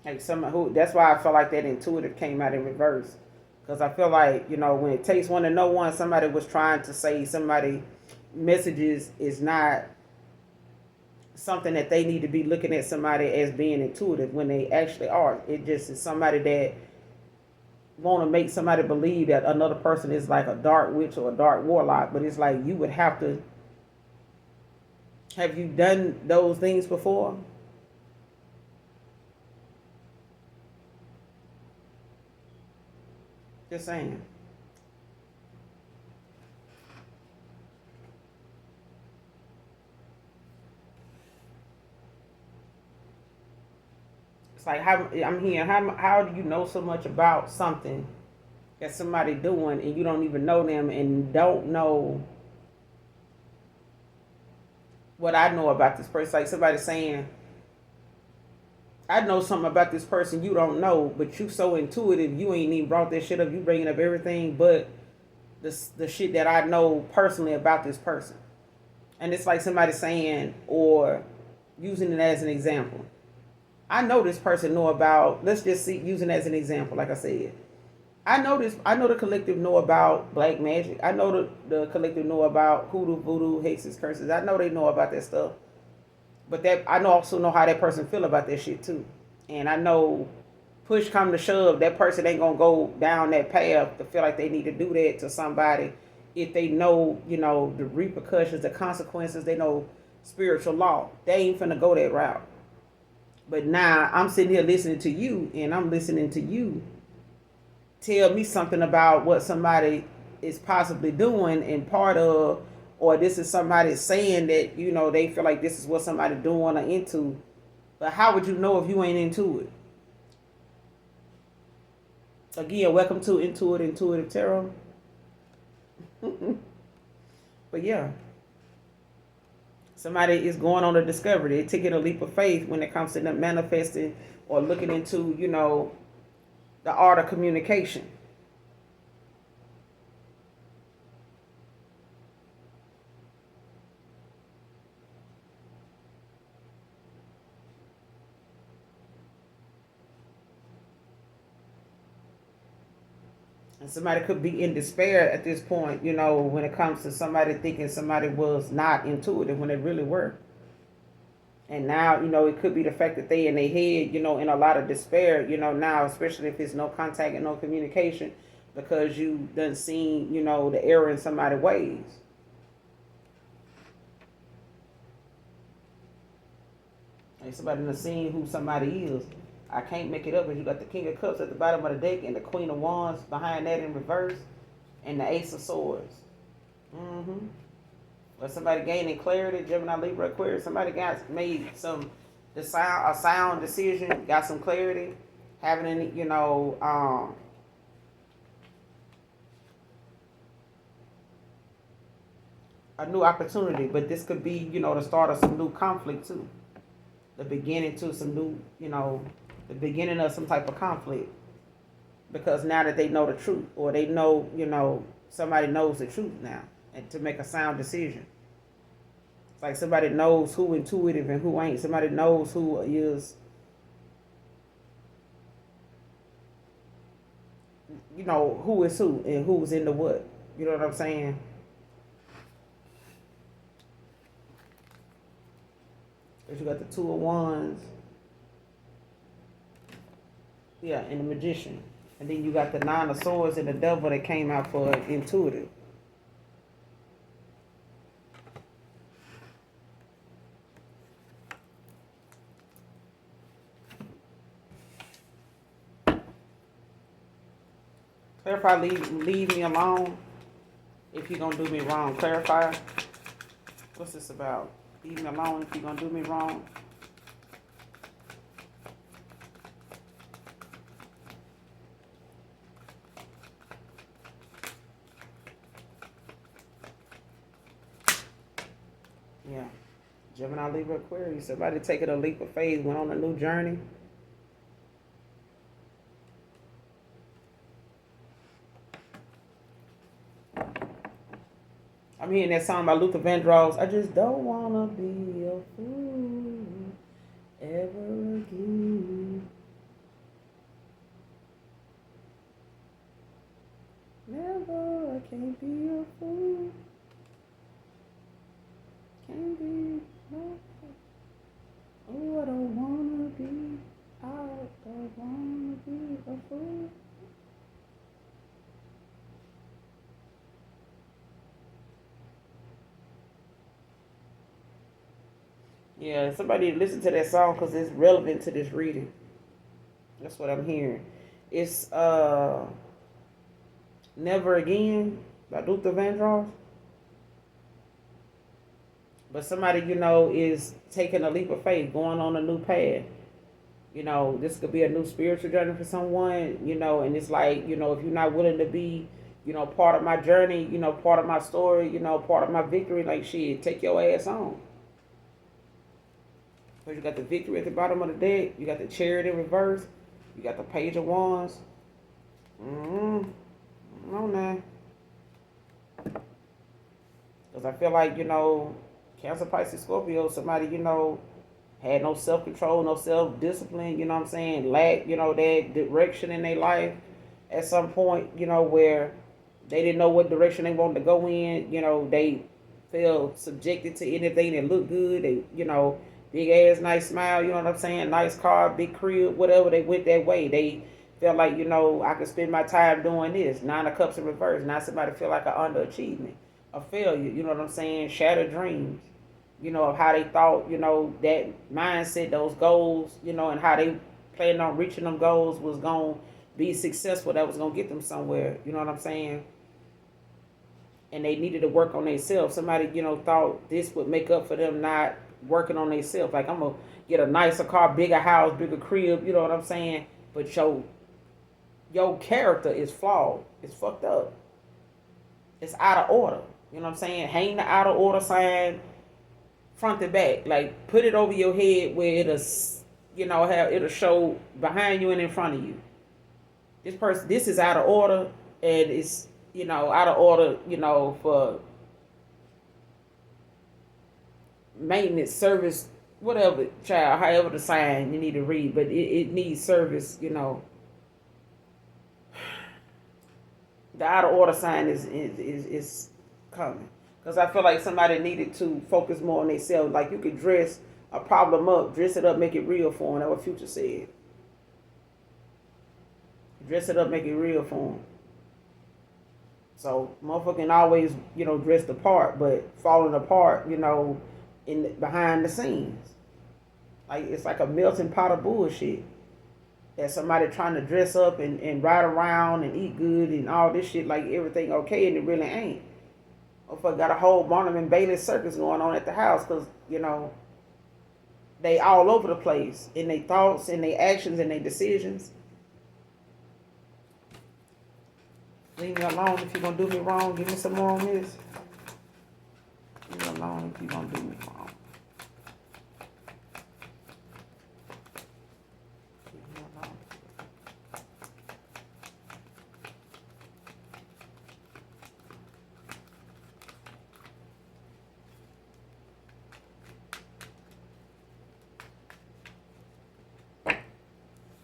like someone who, that's why I feel like that intuitive came out in reverse. Because I feel like, when it takes one to know one, somebody was trying to say somebody messages is not something that they need to be looking at somebody as being intuitive when they actually are. It just is somebody that want to make somebody believe that another person is like a dark witch or a dark warlock. But it's like you would have to. Have you done those things before? Just saying. It's like I'm here. How do you know so much about something that somebody doing and you don't even know them and don't know what I know about this person? Like somebody saying, I know something about this person you don't know, but you so intuitive, you ain't even brought that shit up. You bringing up everything but the shit that I know personally about this person. And it's like somebody saying, or using it as an example. I know this person know about, let's just see, using it as an example, like I said. I know the collective know about black magic. I know the collective know about hoodoo, voodoo, hexes, curses. I know they know about that stuff. But that I also know how that person feel about that shit too. And I know push come to shove, that person ain't gonna go down that path to feel like they need to do that to somebody if they know, the repercussions, the consequences, they know spiritual law. They ain't finna go that route. But now I'm sitting here listening to you and I'm listening to you tell me something about what somebody is possibly doing and part of or this is somebody saying that, they feel like this is what somebody doing or into. But how would you know if you ain't into it? Again, welcome to Intuitive Tarot. But yeah, somebody is going on a discovery. They're taking a leap of faith when it comes to them manifesting or looking into, the art of communication. And somebody could be in despair at this point, when it comes to somebody thinking somebody was not intuitive when they really were. And now, it could be the fact that they in their head, in a lot of despair, now, especially if it's no contact and no communication, because you done seen, the error in somebody's ways. Like somebody done seen who somebody is. I can't make it up, because you got the King of Cups at the bottom of the deck and the Queen of Wands behind that in reverse and the Ace of Swords. But somebody gaining clarity, Gemini, Libra, Aquarius, somebody made a sound decision, got some clarity, having a new opportunity. But this could be, the start of some new conflict too. The beginning to some new, the beginning of some type of conflict. Because now that they know the truth, or they know, somebody knows the truth now, and to make a sound decision. It's like somebody knows who intuitive and who ain't. Somebody knows who is, who is who and who's into what. You know what I'm saying? Because you got the Two of Wands. Yeah, and the Magician. And then you got the Nine of Swords and the Devil that came out for intuitive. Clarify, leave me alone if you're going to do me wrong. Clarify. What's this about? Leave me alone if you're going to do me wrong. Yeah. Gemini, Libra, Aquarius. Somebody taking a leap of faith, went on a new journey. I'm hearing that song by Luther Vandross. I just don't wanna be a fool ever again. Never, I can't be a fool. Can't be, no. Oh, I don't wanna be. I don't wanna be a fool. Yeah, somebody listen to that song because it's relevant to this reading. That's what I'm hearing. It's Never Again by Luther Vandross. But somebody, is taking a leap of faith, going on a new path. This could be a new spiritual journey for someone, and it's like, if you're not willing to be, part of my journey, part of my story, part of my victory, like shit, take your ass on. Because you got the Victory at the bottom of the deck. You got the Chariot in reverse. You got the Page of Wands. No, nah. Because I feel like, Cancer, Pisces, Scorpio, somebody, had no self-control, no self-discipline, you know what I'm saying? Lack, that direction in their life at some point, where they didn't know what direction they wanted to go in. They felt subjected to anything that looked good. They, big ass, nice smile, you know what I'm saying? Nice car, big crib, whatever. They went that way. They felt like, I could spend my time doing this. Nine of Cups in reverse. Now somebody feel like an underachievement, a failure, you know what I'm saying? Shattered dreams, of how they thought, that mindset, those goals, and how they planned on reaching them goals was going to be successful. That was going to get them somewhere. You know what I'm saying? and they needed to work on themselves. Somebody, thought this would make up for them not working on themselves. Like, I'm gonna get a nicer car, bigger house, bigger crib. You know what I'm saying? But your character is flawed. It's fucked up. It's out of order. You know what I'm saying? Hang the out of order sign front to back. Like, put it over your head where it'll show behind you and in front of you. This is out of order, and it's out of order, for maintenance, service, whatever, child, however the sign you need to read, but it needs service. The out of order sign is coming, because I feel like somebody needed to focus more on themselves. Like, you could dress a problem up, dress it up, make it real for them. That's what Future said. Dress it up, make it real for them. So motherfucking always, dress the part, but falling apart, in behind the scenes. Like, it's like a melting pot of bullshit. That somebody trying to dress up and ride around and eat good and all this shit like everything okay, and it really ain't. Motherfucker got a whole Barnum and Bailey circus going on at the house, because, they all over the place in their thoughts, in their actions, and their decisions. Leave me alone if you're going to do me wrong. Give me some more on this. Leave me alone if you're going to do me wrong.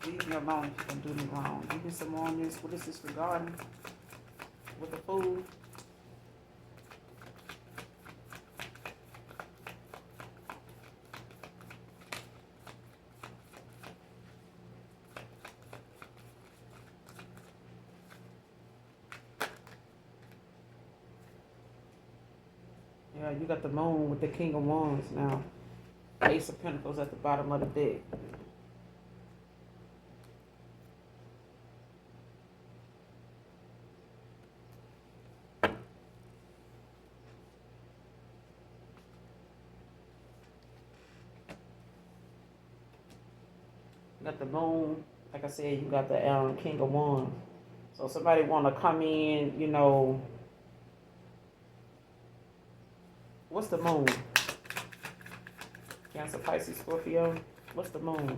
Leave me alone. Leave me alone if you're going to do me wrong. Give me some more on this. What is this regarding? With the food? Yeah, you got the moon with the King of Wands now. Ace of Pentacles at the bottom of the deck. You got the moon. Like I said, you got the King of Wands. So somebody want to come in, what's the moon? Cancer, Pisces, Scorpio. What's the moon?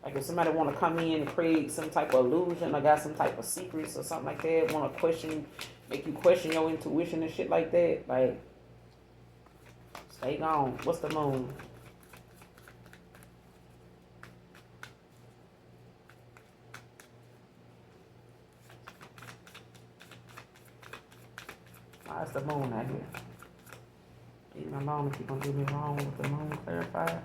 Like, if somebody want to come in and create some type of illusion or got some type of secrets or something like that, want to make you question your intuition and shit like that, like, stay gone. What's the moon? Why is the moon out here? Leave me alone if you're going to do me wrong with the moon clarified.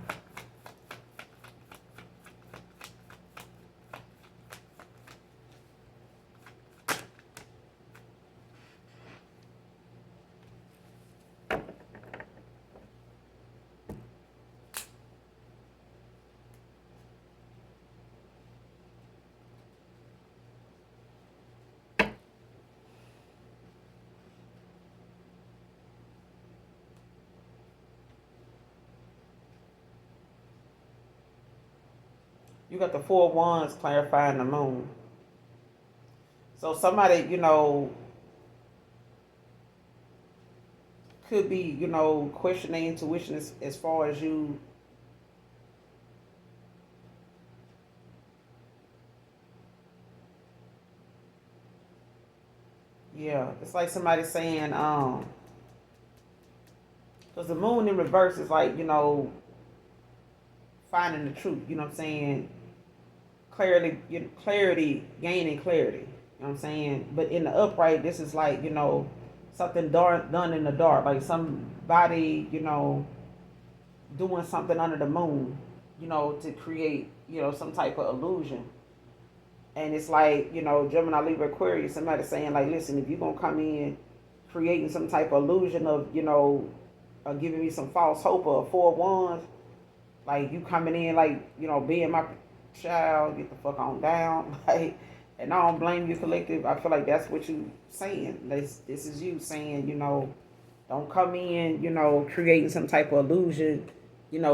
You got the Four of Wands clarifying the moon. So somebody, could be, questioning intuition as far as you. Yeah, it's like somebody saying, because the moon in reverse is like, finding the truth. You know what I'm saying? Clarity, gaining clarity. You know what I'm saying? But in the upright, this is like, something done in the dark. Like somebody, doing something under the moon, to create, some type of illusion. And it's like, Gemini, Libra, Aquarius, somebody saying like, listen, if you're going to come in creating some type of illusion of, giving me some false hope or Four of Wands, like you coming in like, being my child, get the fuck on down. Like, And I don't blame you, collective. I feel like that's what you saying. This is you saying, don't come in, creating some type of illusion,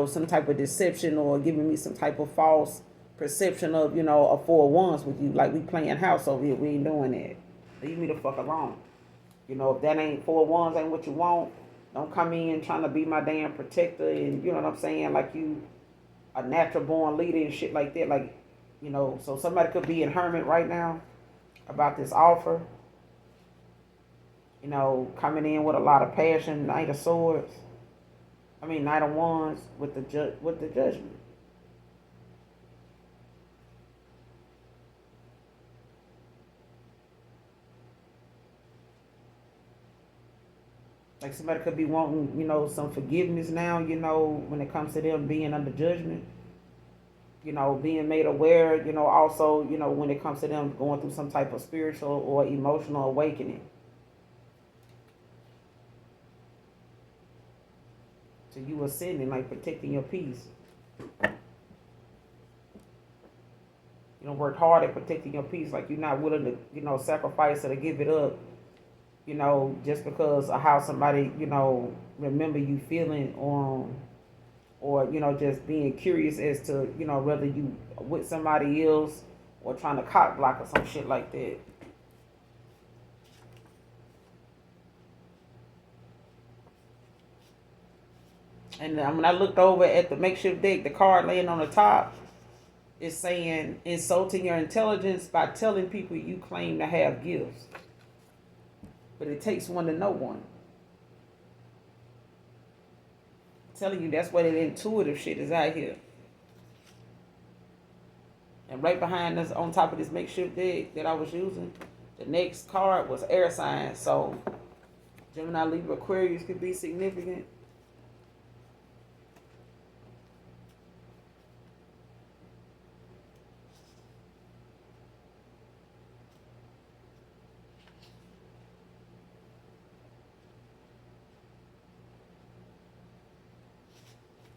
some type of deception or giving me some type of false perception of, a 4 1s with you. Like we playing house over here. We ain't doing that. Leave me the fuck alone. If that ain't 4 1s ain't what you want, don't come in trying to be my damn protector and you know what I'm saying, like you a natural born leader and shit like that. Like, so somebody could be in hermit right now about this offer, coming in with a lot of passion, Knight of Swords. Knight of Wands with the Judgment. Like somebody could be wanting, some forgiveness now, when it comes to them being under judgment. Being made aware, also, when it comes to them going through some type of spiritual or emotional awakening. So you ascending, like protecting your peace. Work hard at protecting your peace, like you're not willing to, sacrifice or to give it up, just because of how somebody, remember you feeling or, just being curious as to, whether you with somebody else or trying to cock block or some shit like that. And when I looked over at the makeshift deck, the card laying on the top is saying insulting your intelligence by telling people you claim to have gifts. But it takes one to know one. I'm telling you, that's where that intuitive shit is out here. And right behind us, on top of this makeshift deck that I was using, the next card was air signs. So Gemini, Libra, Aquarius could be significant.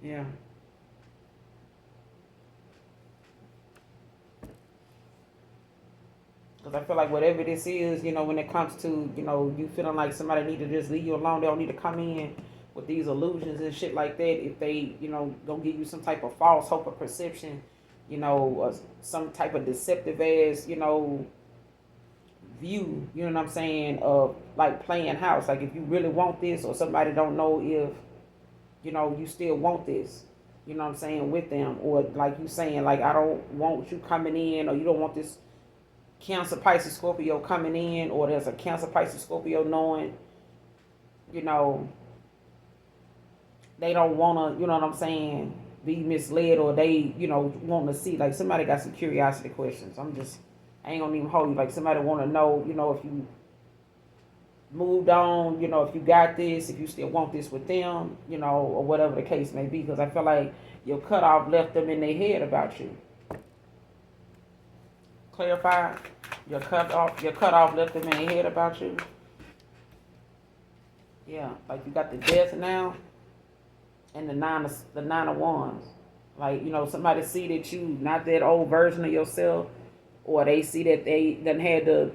Yeah. Because I feel like whatever this is, when it comes to, you feeling like somebody need to just leave you alone, they don't need to come in with these illusions and shit like that. If they, gonna give you some type of false hope or perception, some type of deceptive ass, view, you know what I'm saying, of like playing house. Like if you really want this or somebody don't know if, you still want this, you know what I'm saying, with them. Or like you saying, like, I don't want you coming in, or you don't want this Cancer, Pisces, Scorpio coming in, or there's a Cancer, Pisces, Scorpio knowing, they don't want to, you know what I'm saying, be misled, or they, want to see, like somebody got some curiosity questions. I ain't gonna even hold you. Like somebody want to know, if you moved on, if you got this, if you still want this with them, or whatever the case may be. Because I feel like your cutoff left them in their head about you. Clarify. Your cutoff left them in their head about you. Yeah, like you got the death now, and the nine of wands. Like, somebody see that you not that old version of yourself, or they see that they done had to,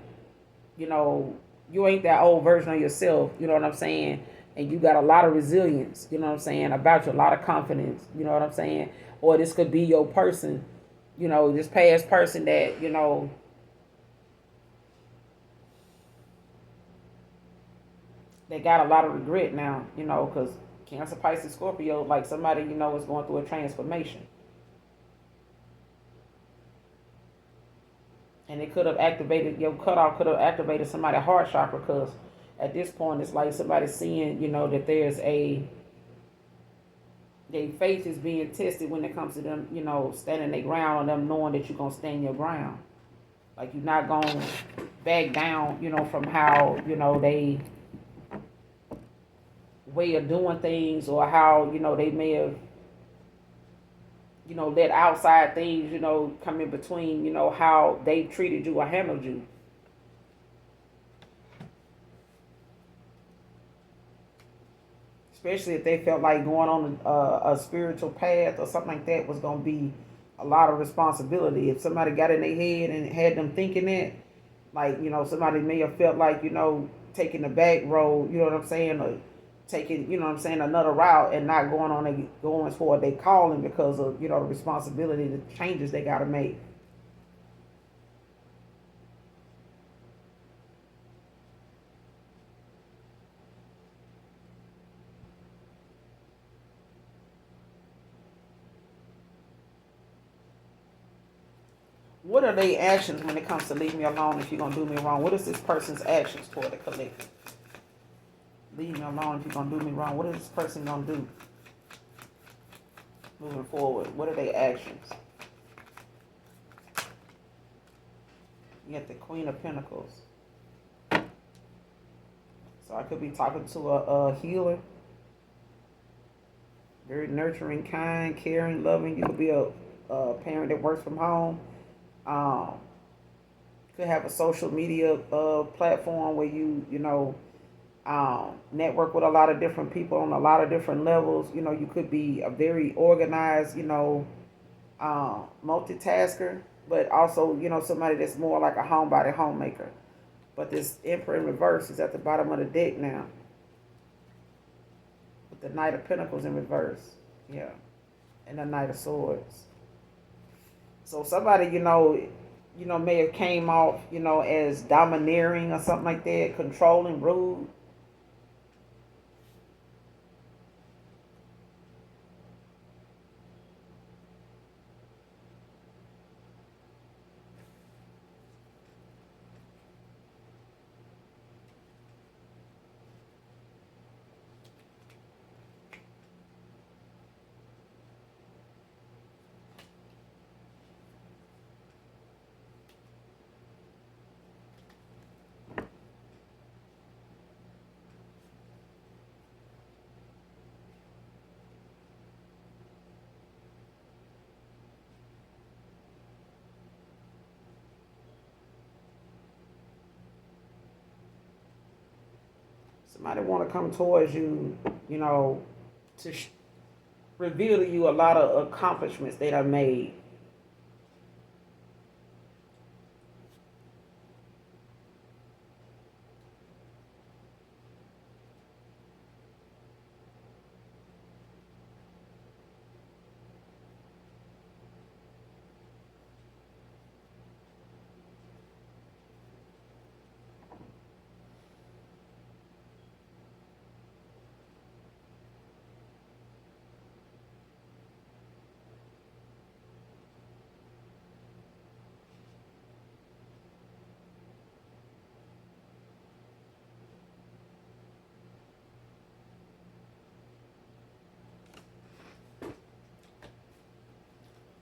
you ain't that old version of yourself, you know what I'm saying? And you got a lot of resilience, you know what I'm saying, about you, a lot of confidence, you know what I'm saying? Or this could be your person, this past person that, they got a lot of regret now, because Cancer, Pisces, Scorpio, like somebody, is going through a transformation. And it could have activated, your cutoff could have activated somebody's heart chakra, because at this point it's like somebody seeing, that there's their faith is being tested when it comes to them, standing their ground, on them knowing that you're going to stand your ground. Like you're not going to back down, from how, they way of doing things, or how, they may have, let outside things, come in between, how they treated you or handled you. Especially if they felt like going on a spiritual path or something like that was going to be a lot of responsibility. If somebody got in their head and had them thinking that, like, somebody may have felt like, taking the back road, you know what I'm saying, or taking, you know what I'm saying, another route and not going for what they calling because of, the responsibility, the changes they got to make. What are their actions when it comes to leave me alone if you're going to do me wrong? What is this person's actions toward the collective? Leave me alone if you're going to do me wrong. What is this person going to do moving forward? What are their actions? You got the Queen of Pentacles. So I could be talking to a healer. Very nurturing, kind, caring, loving. You could be a parent that works from home. Could have a social media platform where network with a lot of different people on a lot of different levels. You could be a very organized, multitasker, but also, somebody that's more like a homebody, homemaker. But this Emperor in reverse is at the bottom of the deck now. With the Knight of Pentacles in reverse. Yeah. And the Knight of Swords. So somebody, may have came off, as domineering or something like that, controlling, rude. Somebody want to come towards you, to reveal to you a lot of accomplishments they have made.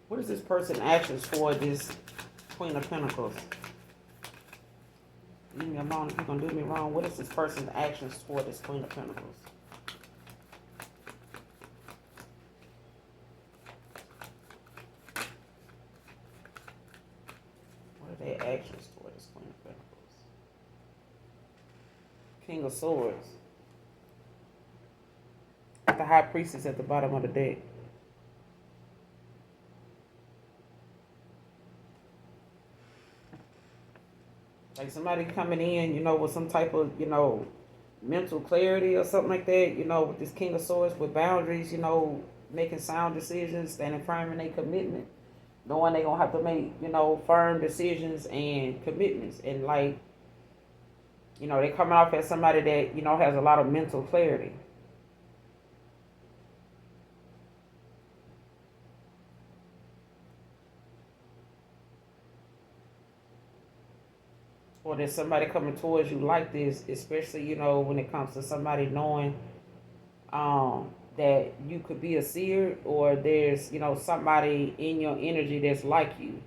What is this person's actions for this Queen of Pentacles? Leave me alone if you're going to do me wrong. What is this person's actions for this Queen of Pentacles? What are their actions for this Queen of Pentacles? King of Swords. The High Priestess at the bottom of the deck. Like somebody coming in, with some type of, mental clarity or something like that, with this King of Swords, with boundaries, making sound decisions, standing firm in their commitment, knowing they're going to have to make, firm decisions and commitments. And like, they coming off as somebody that, has a lot of mental clarity. Or there's somebody coming towards you like this, especially, when it comes to somebody knowing that you could be a seer, or there's, somebody in your energy that's like you.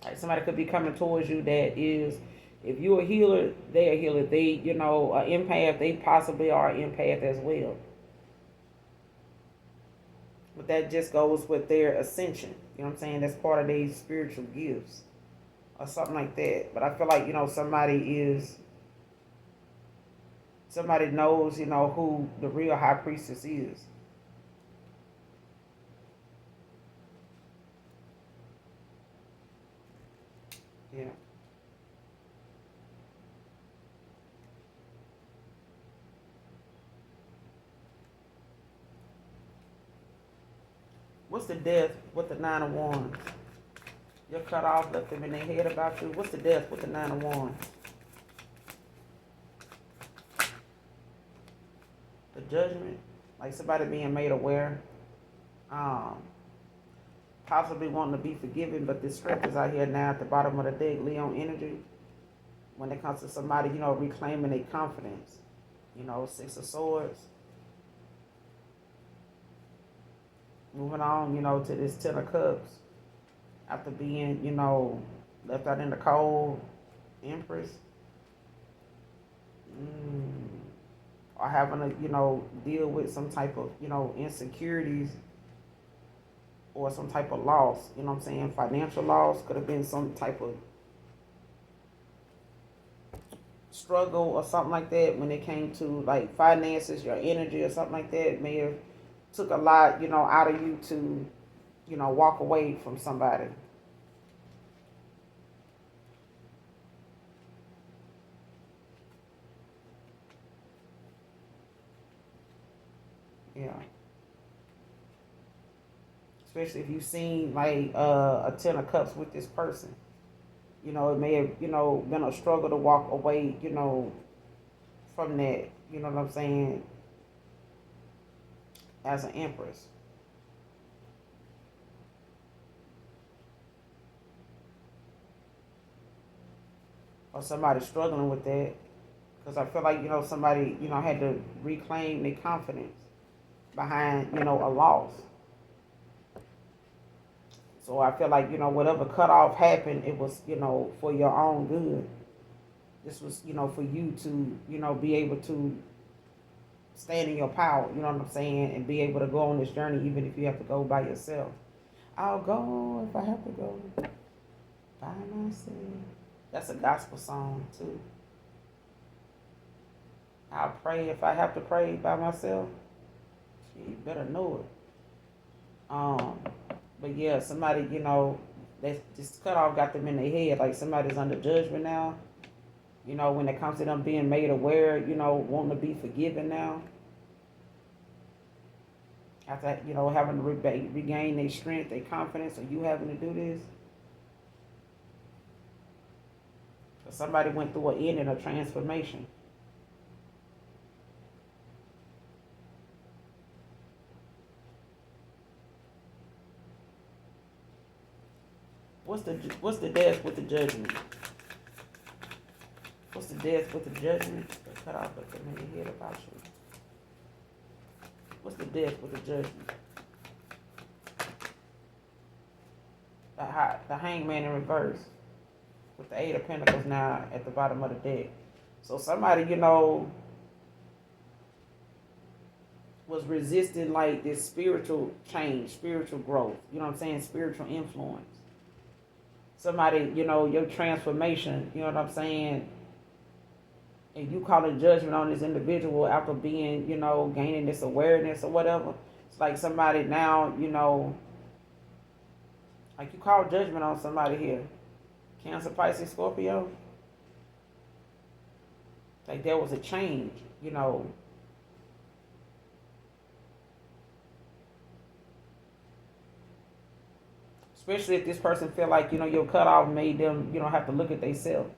Like somebody could be coming towards you that is, if you're a healer, they're a healer. They, an empath, they possibly are an empath as well. But that just goes with their ascension. You know what I'm saying? That's part of their spiritual gifts or something like that. But I feel like, somebody knows, who the real High Priestess is. What's the death with the Nine of Wands? You're cut off, left them in their head about you. What's the death with the Nine of Wands? The Judgment, like somebody being made aware. Possibly wanting to be forgiven, but this strength is out here now at the bottom of the deck, Leon energy. When it comes to somebody, reclaiming their confidence. Six of Swords. Moving on, to this Ten of Cups. After being, left out in the cold, Empress. Or having to, deal with some type of, insecurities or some type of loss, financial loss. Could have been some type of struggle or something like that when it came to like finances, your energy or something like that. It may have took a lot, out of you to, walk away from somebody. Yeah. Especially if you've seen like a Ten of Cups with this person. It may have, been a struggle to walk away, from that, you know what I'm saying, as an Empress. Or somebody struggling with that. Because I feel like, somebody, had to reclaim their confidence behind, a loss. So I feel like, whatever cutoff happened, it was, for your own good. This was, for you to, be able to stand in your power, you know what I'm saying, and be able to go on this journey even if you have to go by yourself. I'll go if I have to go by myself. That's a gospel song too. I'll pray if I have to pray by myself. You better know it. But yeah, somebody, that this cutoff got them in their head. Like somebody's under judgment now. When it comes to them being made aware, wanting to be forgiven now. After, having to regain their strength, their confidence, or you having to do this. Somebody went through an ending, a transformation. What's the death with the Judgment? What's the death with the Judgment? They cut off the community head about you. What's the death with the Judgment? The Hangman in reverse. With the Eight of Pentacles now at the bottom of the deck. So somebody, was resisting like this spiritual change, spiritual growth. You know what I'm saying? Spiritual influence. Somebody, your transformation, you know what I'm saying? And you call a judgment on this individual after being, gaining this awareness or whatever. It's like somebody now, like you call judgment on somebody here. Cancer, Pisces, Scorpio. Like there was a change, Especially if this person feel like, your cutoff made them, have to look at themselves.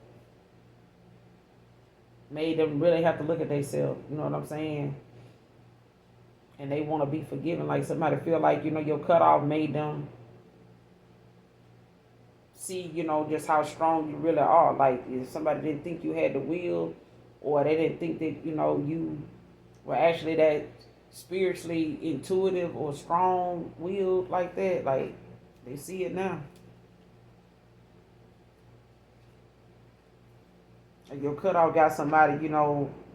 Made them really have to look at themselves, you know what I'm saying? And they want to be forgiven. Like somebody feel like, your cutoff made them see, just how strong you really are. Like if somebody didn't think you had the will, or they didn't think that, you were actually that spiritually intuitive or strong willed like that, like they see it now. Like your cutoff got somebody,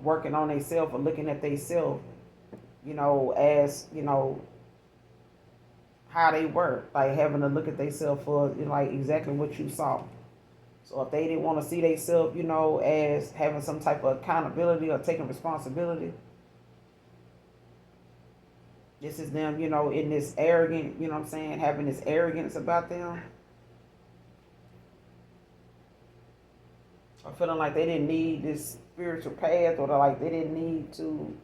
working on themselves or looking at themselves, as, how they were, like having to look at themselves for like exactly what you saw. So if they didn't want to see themselves, as having some type of accountability or taking responsibility, this is them, in this arrogant, what I'm saying, having this arrogance about them. Or feeling like they didn't need this spiritual path, or like they didn't need to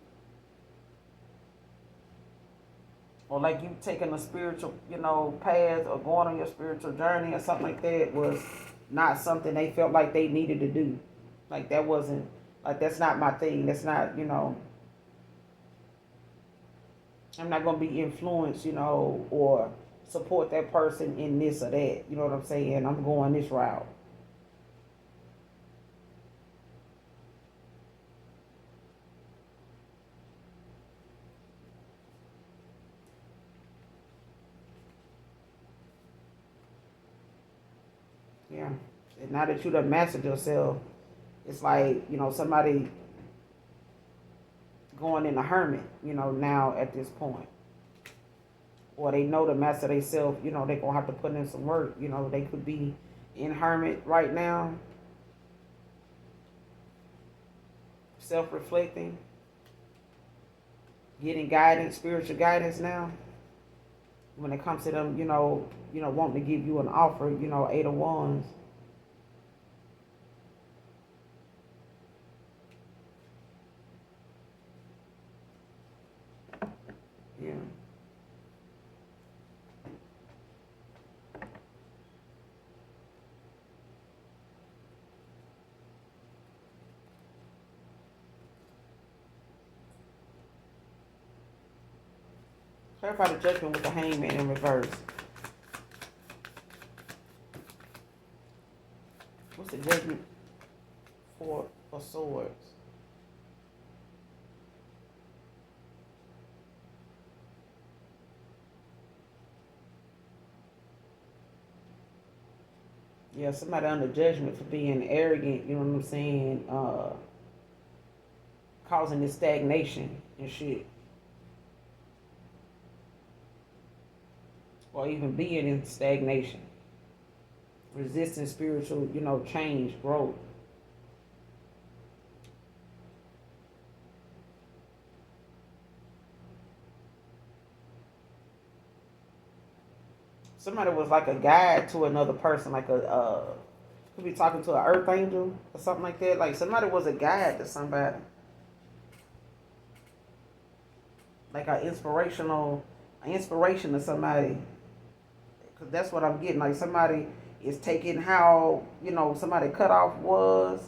or like you taking a spiritual, path or going on your spiritual journey or something like that was not something they felt like they needed to do. Like that wasn't, like that's not my thing. That's not, I'm not gonna be influenced, or support that person in this or that. You know what I'm saying? I'm going this route. Yeah. And now that you done mastered yourself, it's like, somebody going in a hermit, now at this point. Or they know to master themselves, they gonna have to put in some work. They could be in hermit right now, self reflecting, getting guidance, spiritual guidance now. When it comes to them, wanting to give you an offer, Eight of Wands. Yeah. Clarify the Judgment with the Hangman in reverse. What's the Judgment for Swords? Yeah, somebody under judgment for being arrogant, you know what I'm saying? Causing this stagnation and shit. Or even being in stagnation. Resisting spiritual, change, growth. Somebody was like a guide to another person, like could be talking to an earth angel or something like that. Like somebody was a guide to somebody. Like an inspiration to somebody. Because that's what I'm getting. Like somebody is taking how, somebody cut off was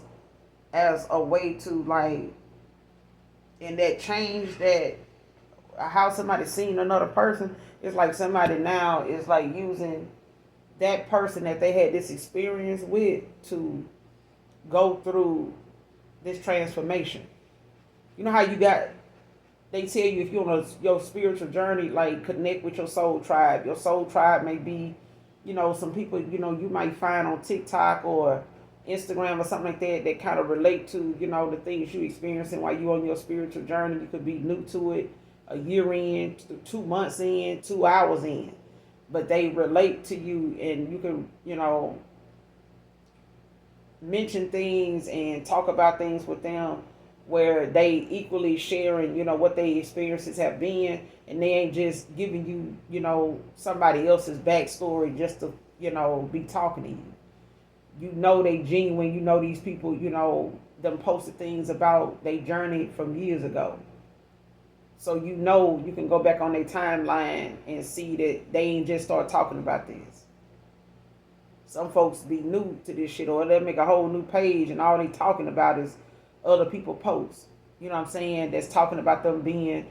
as a way to like, and that change that how somebody seen another person. It's like somebody now is like using that person that they had this experience with to go through this transformation. You know how you got, they tell you if you're on your spiritual journey, like connect with your soul tribe. Your soul tribe may be, some people, you might find on TikTok or Instagram or something like that that kind of relate to, the things you experiencing while you're on your spiritual journey. You could be new to it, a year in, 2 months in, 2 hours in. But they relate to you and you can, mention things and talk about things with them where they equally sharing, what their experiences have been, and they ain't just giving you, somebody else's backstory just to, be talking to you. They genuine, these people, them posted things about their journey from years ago. So you can go back on their timeline and see that they ain't just start talking about this. Some folks be new to this shit, or they'll make a whole new page and all they talking about is other people posts. You know what I'm saying? That's talking about them being,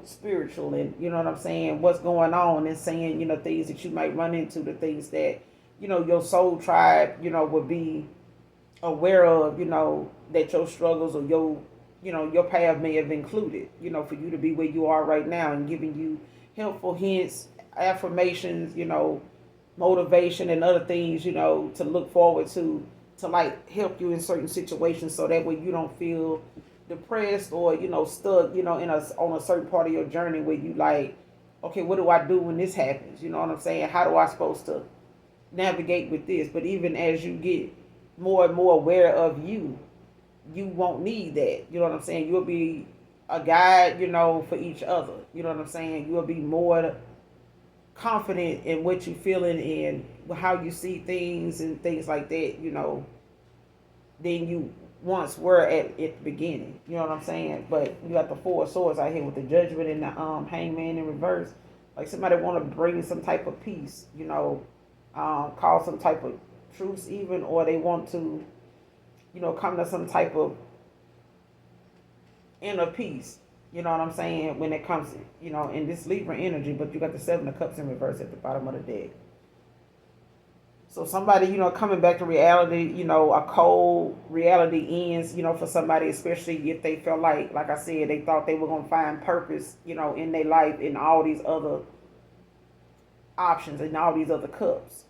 spiritual and what I'm saying, what's going on, and saying, things that you might run into, the things that, your soul tribe, would be aware of, that your struggles or your path may have included, for you to be where you are right now, and giving you helpful hints, affirmations, motivation and other things, to look forward to like help you in certain situations, so that way you don't feel depressed or, stuck, on a certain part of your journey where you like, okay, what do I do when this happens? You know what I'm saying? How do I supposed to navigate with this? But even as you get more and more aware of you won't need that. You know what I'm saying? You'll be a guide, for each other. You know what I'm saying? You'll be more confident in what you're feeling and how you see things and things like that, than you once were at the beginning. You know what I'm saying? But you got the Four of Swords out here with the Judgment and the Hangman in reverse. Like somebody want to bring some type of peace, call some type of truce even, or they want to, come to some type of inner peace. You know what I'm saying? When it comes, in this Libra energy, but you got the Seven of Cups in reverse at the bottom of the deck. So somebody, coming back to reality, a cold reality ends, for somebody, especially if they felt like I said, they thought they were going to find purpose, in their life in all these other options and all these other cups.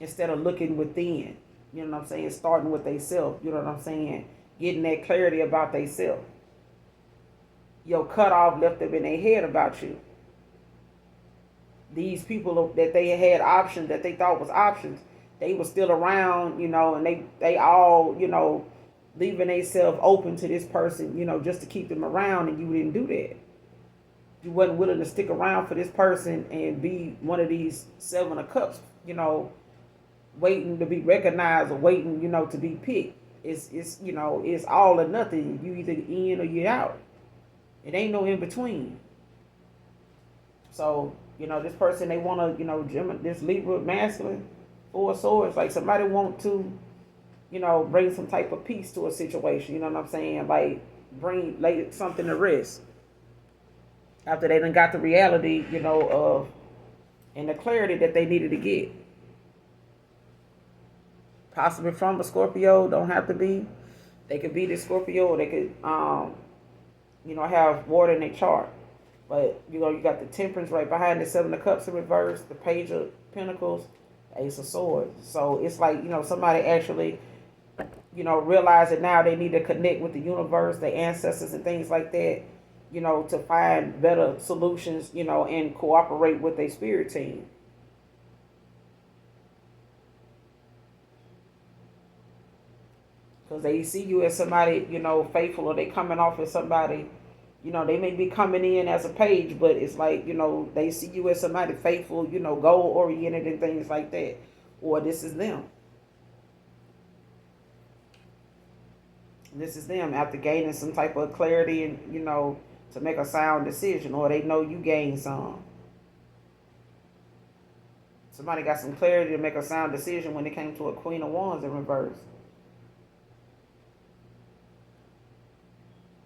Instead of looking within, you know what I'm saying? Starting with they self, you know what I'm saying? Getting that clarity about they self. Your cutoff left them in their head about you. These people that they had options, that they thought was options, they were still around, and they all, leaving themselves open to this person, just to keep them around, and you didn't do that. You wasn't willing to stick around for this person and be one of these Seven of Cups, waiting to be recognized or waiting, to be picked. It's all or nothing. You either in or you out. It ain't no in between. So, this person, they want to, this Libra masculine, Four of Swords, like somebody want to, bring some type of peace to a situation, you know what I'm saying? Like, lay something to rest. After they done got the reality, of, and the clarity that they needed to get. Possibly from a Scorpio, don't have to be. They could be the Scorpio, or they could, have water in their chart. But, you got the Temperance right behind the Seven of Cups in reverse, the Page of Pentacles, Ace of Swords. So it's like, somebody actually, realize that now they need to connect with the universe, their ancestors and things like that, to find better solutions, and cooperate with their spirit team. Because they see you as somebody, faithful, or they coming off as somebody, they may be coming in as a page, but it's like, they see you as somebody faithful, goal-oriented and things like that. Or this is them. This is them after gaining some type of clarity and, to make a sound decision. Or they know you gain some. Somebody got some clarity to make a sound decision when it came to a Queen of Wands in reverse.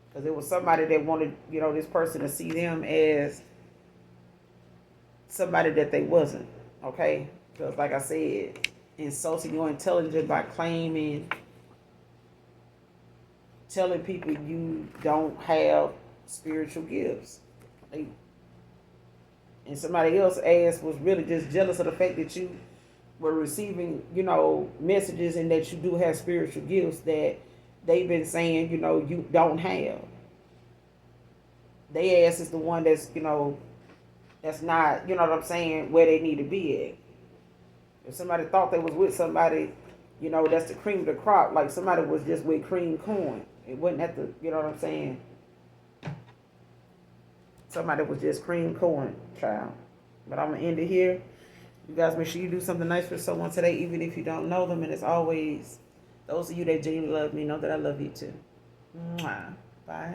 Because it was somebody that wanted, this person to see them as somebody that they wasn't. Okay? Because like I said, insulting your intelligence by claiming, telling people you don't have spiritual gifts. And somebody else's ass was really just jealous of the fact that you were receiving, messages and that you do have spiritual gifts that they've been saying, you don't have. Their ass is the one that's, that's not, what I'm saying, where they need to be at. If somebody thought they was with somebody, that's the cream of the crop, like somebody was just with cream corn. It wasn't at the, what I'm saying? Somebody was just cream corn, child. But I'm going to end it here. You guys make sure you do something nice for someone today, even if you don't know them. And as always, those of you that genuinely love me know that I love you too. Mwah. Bye.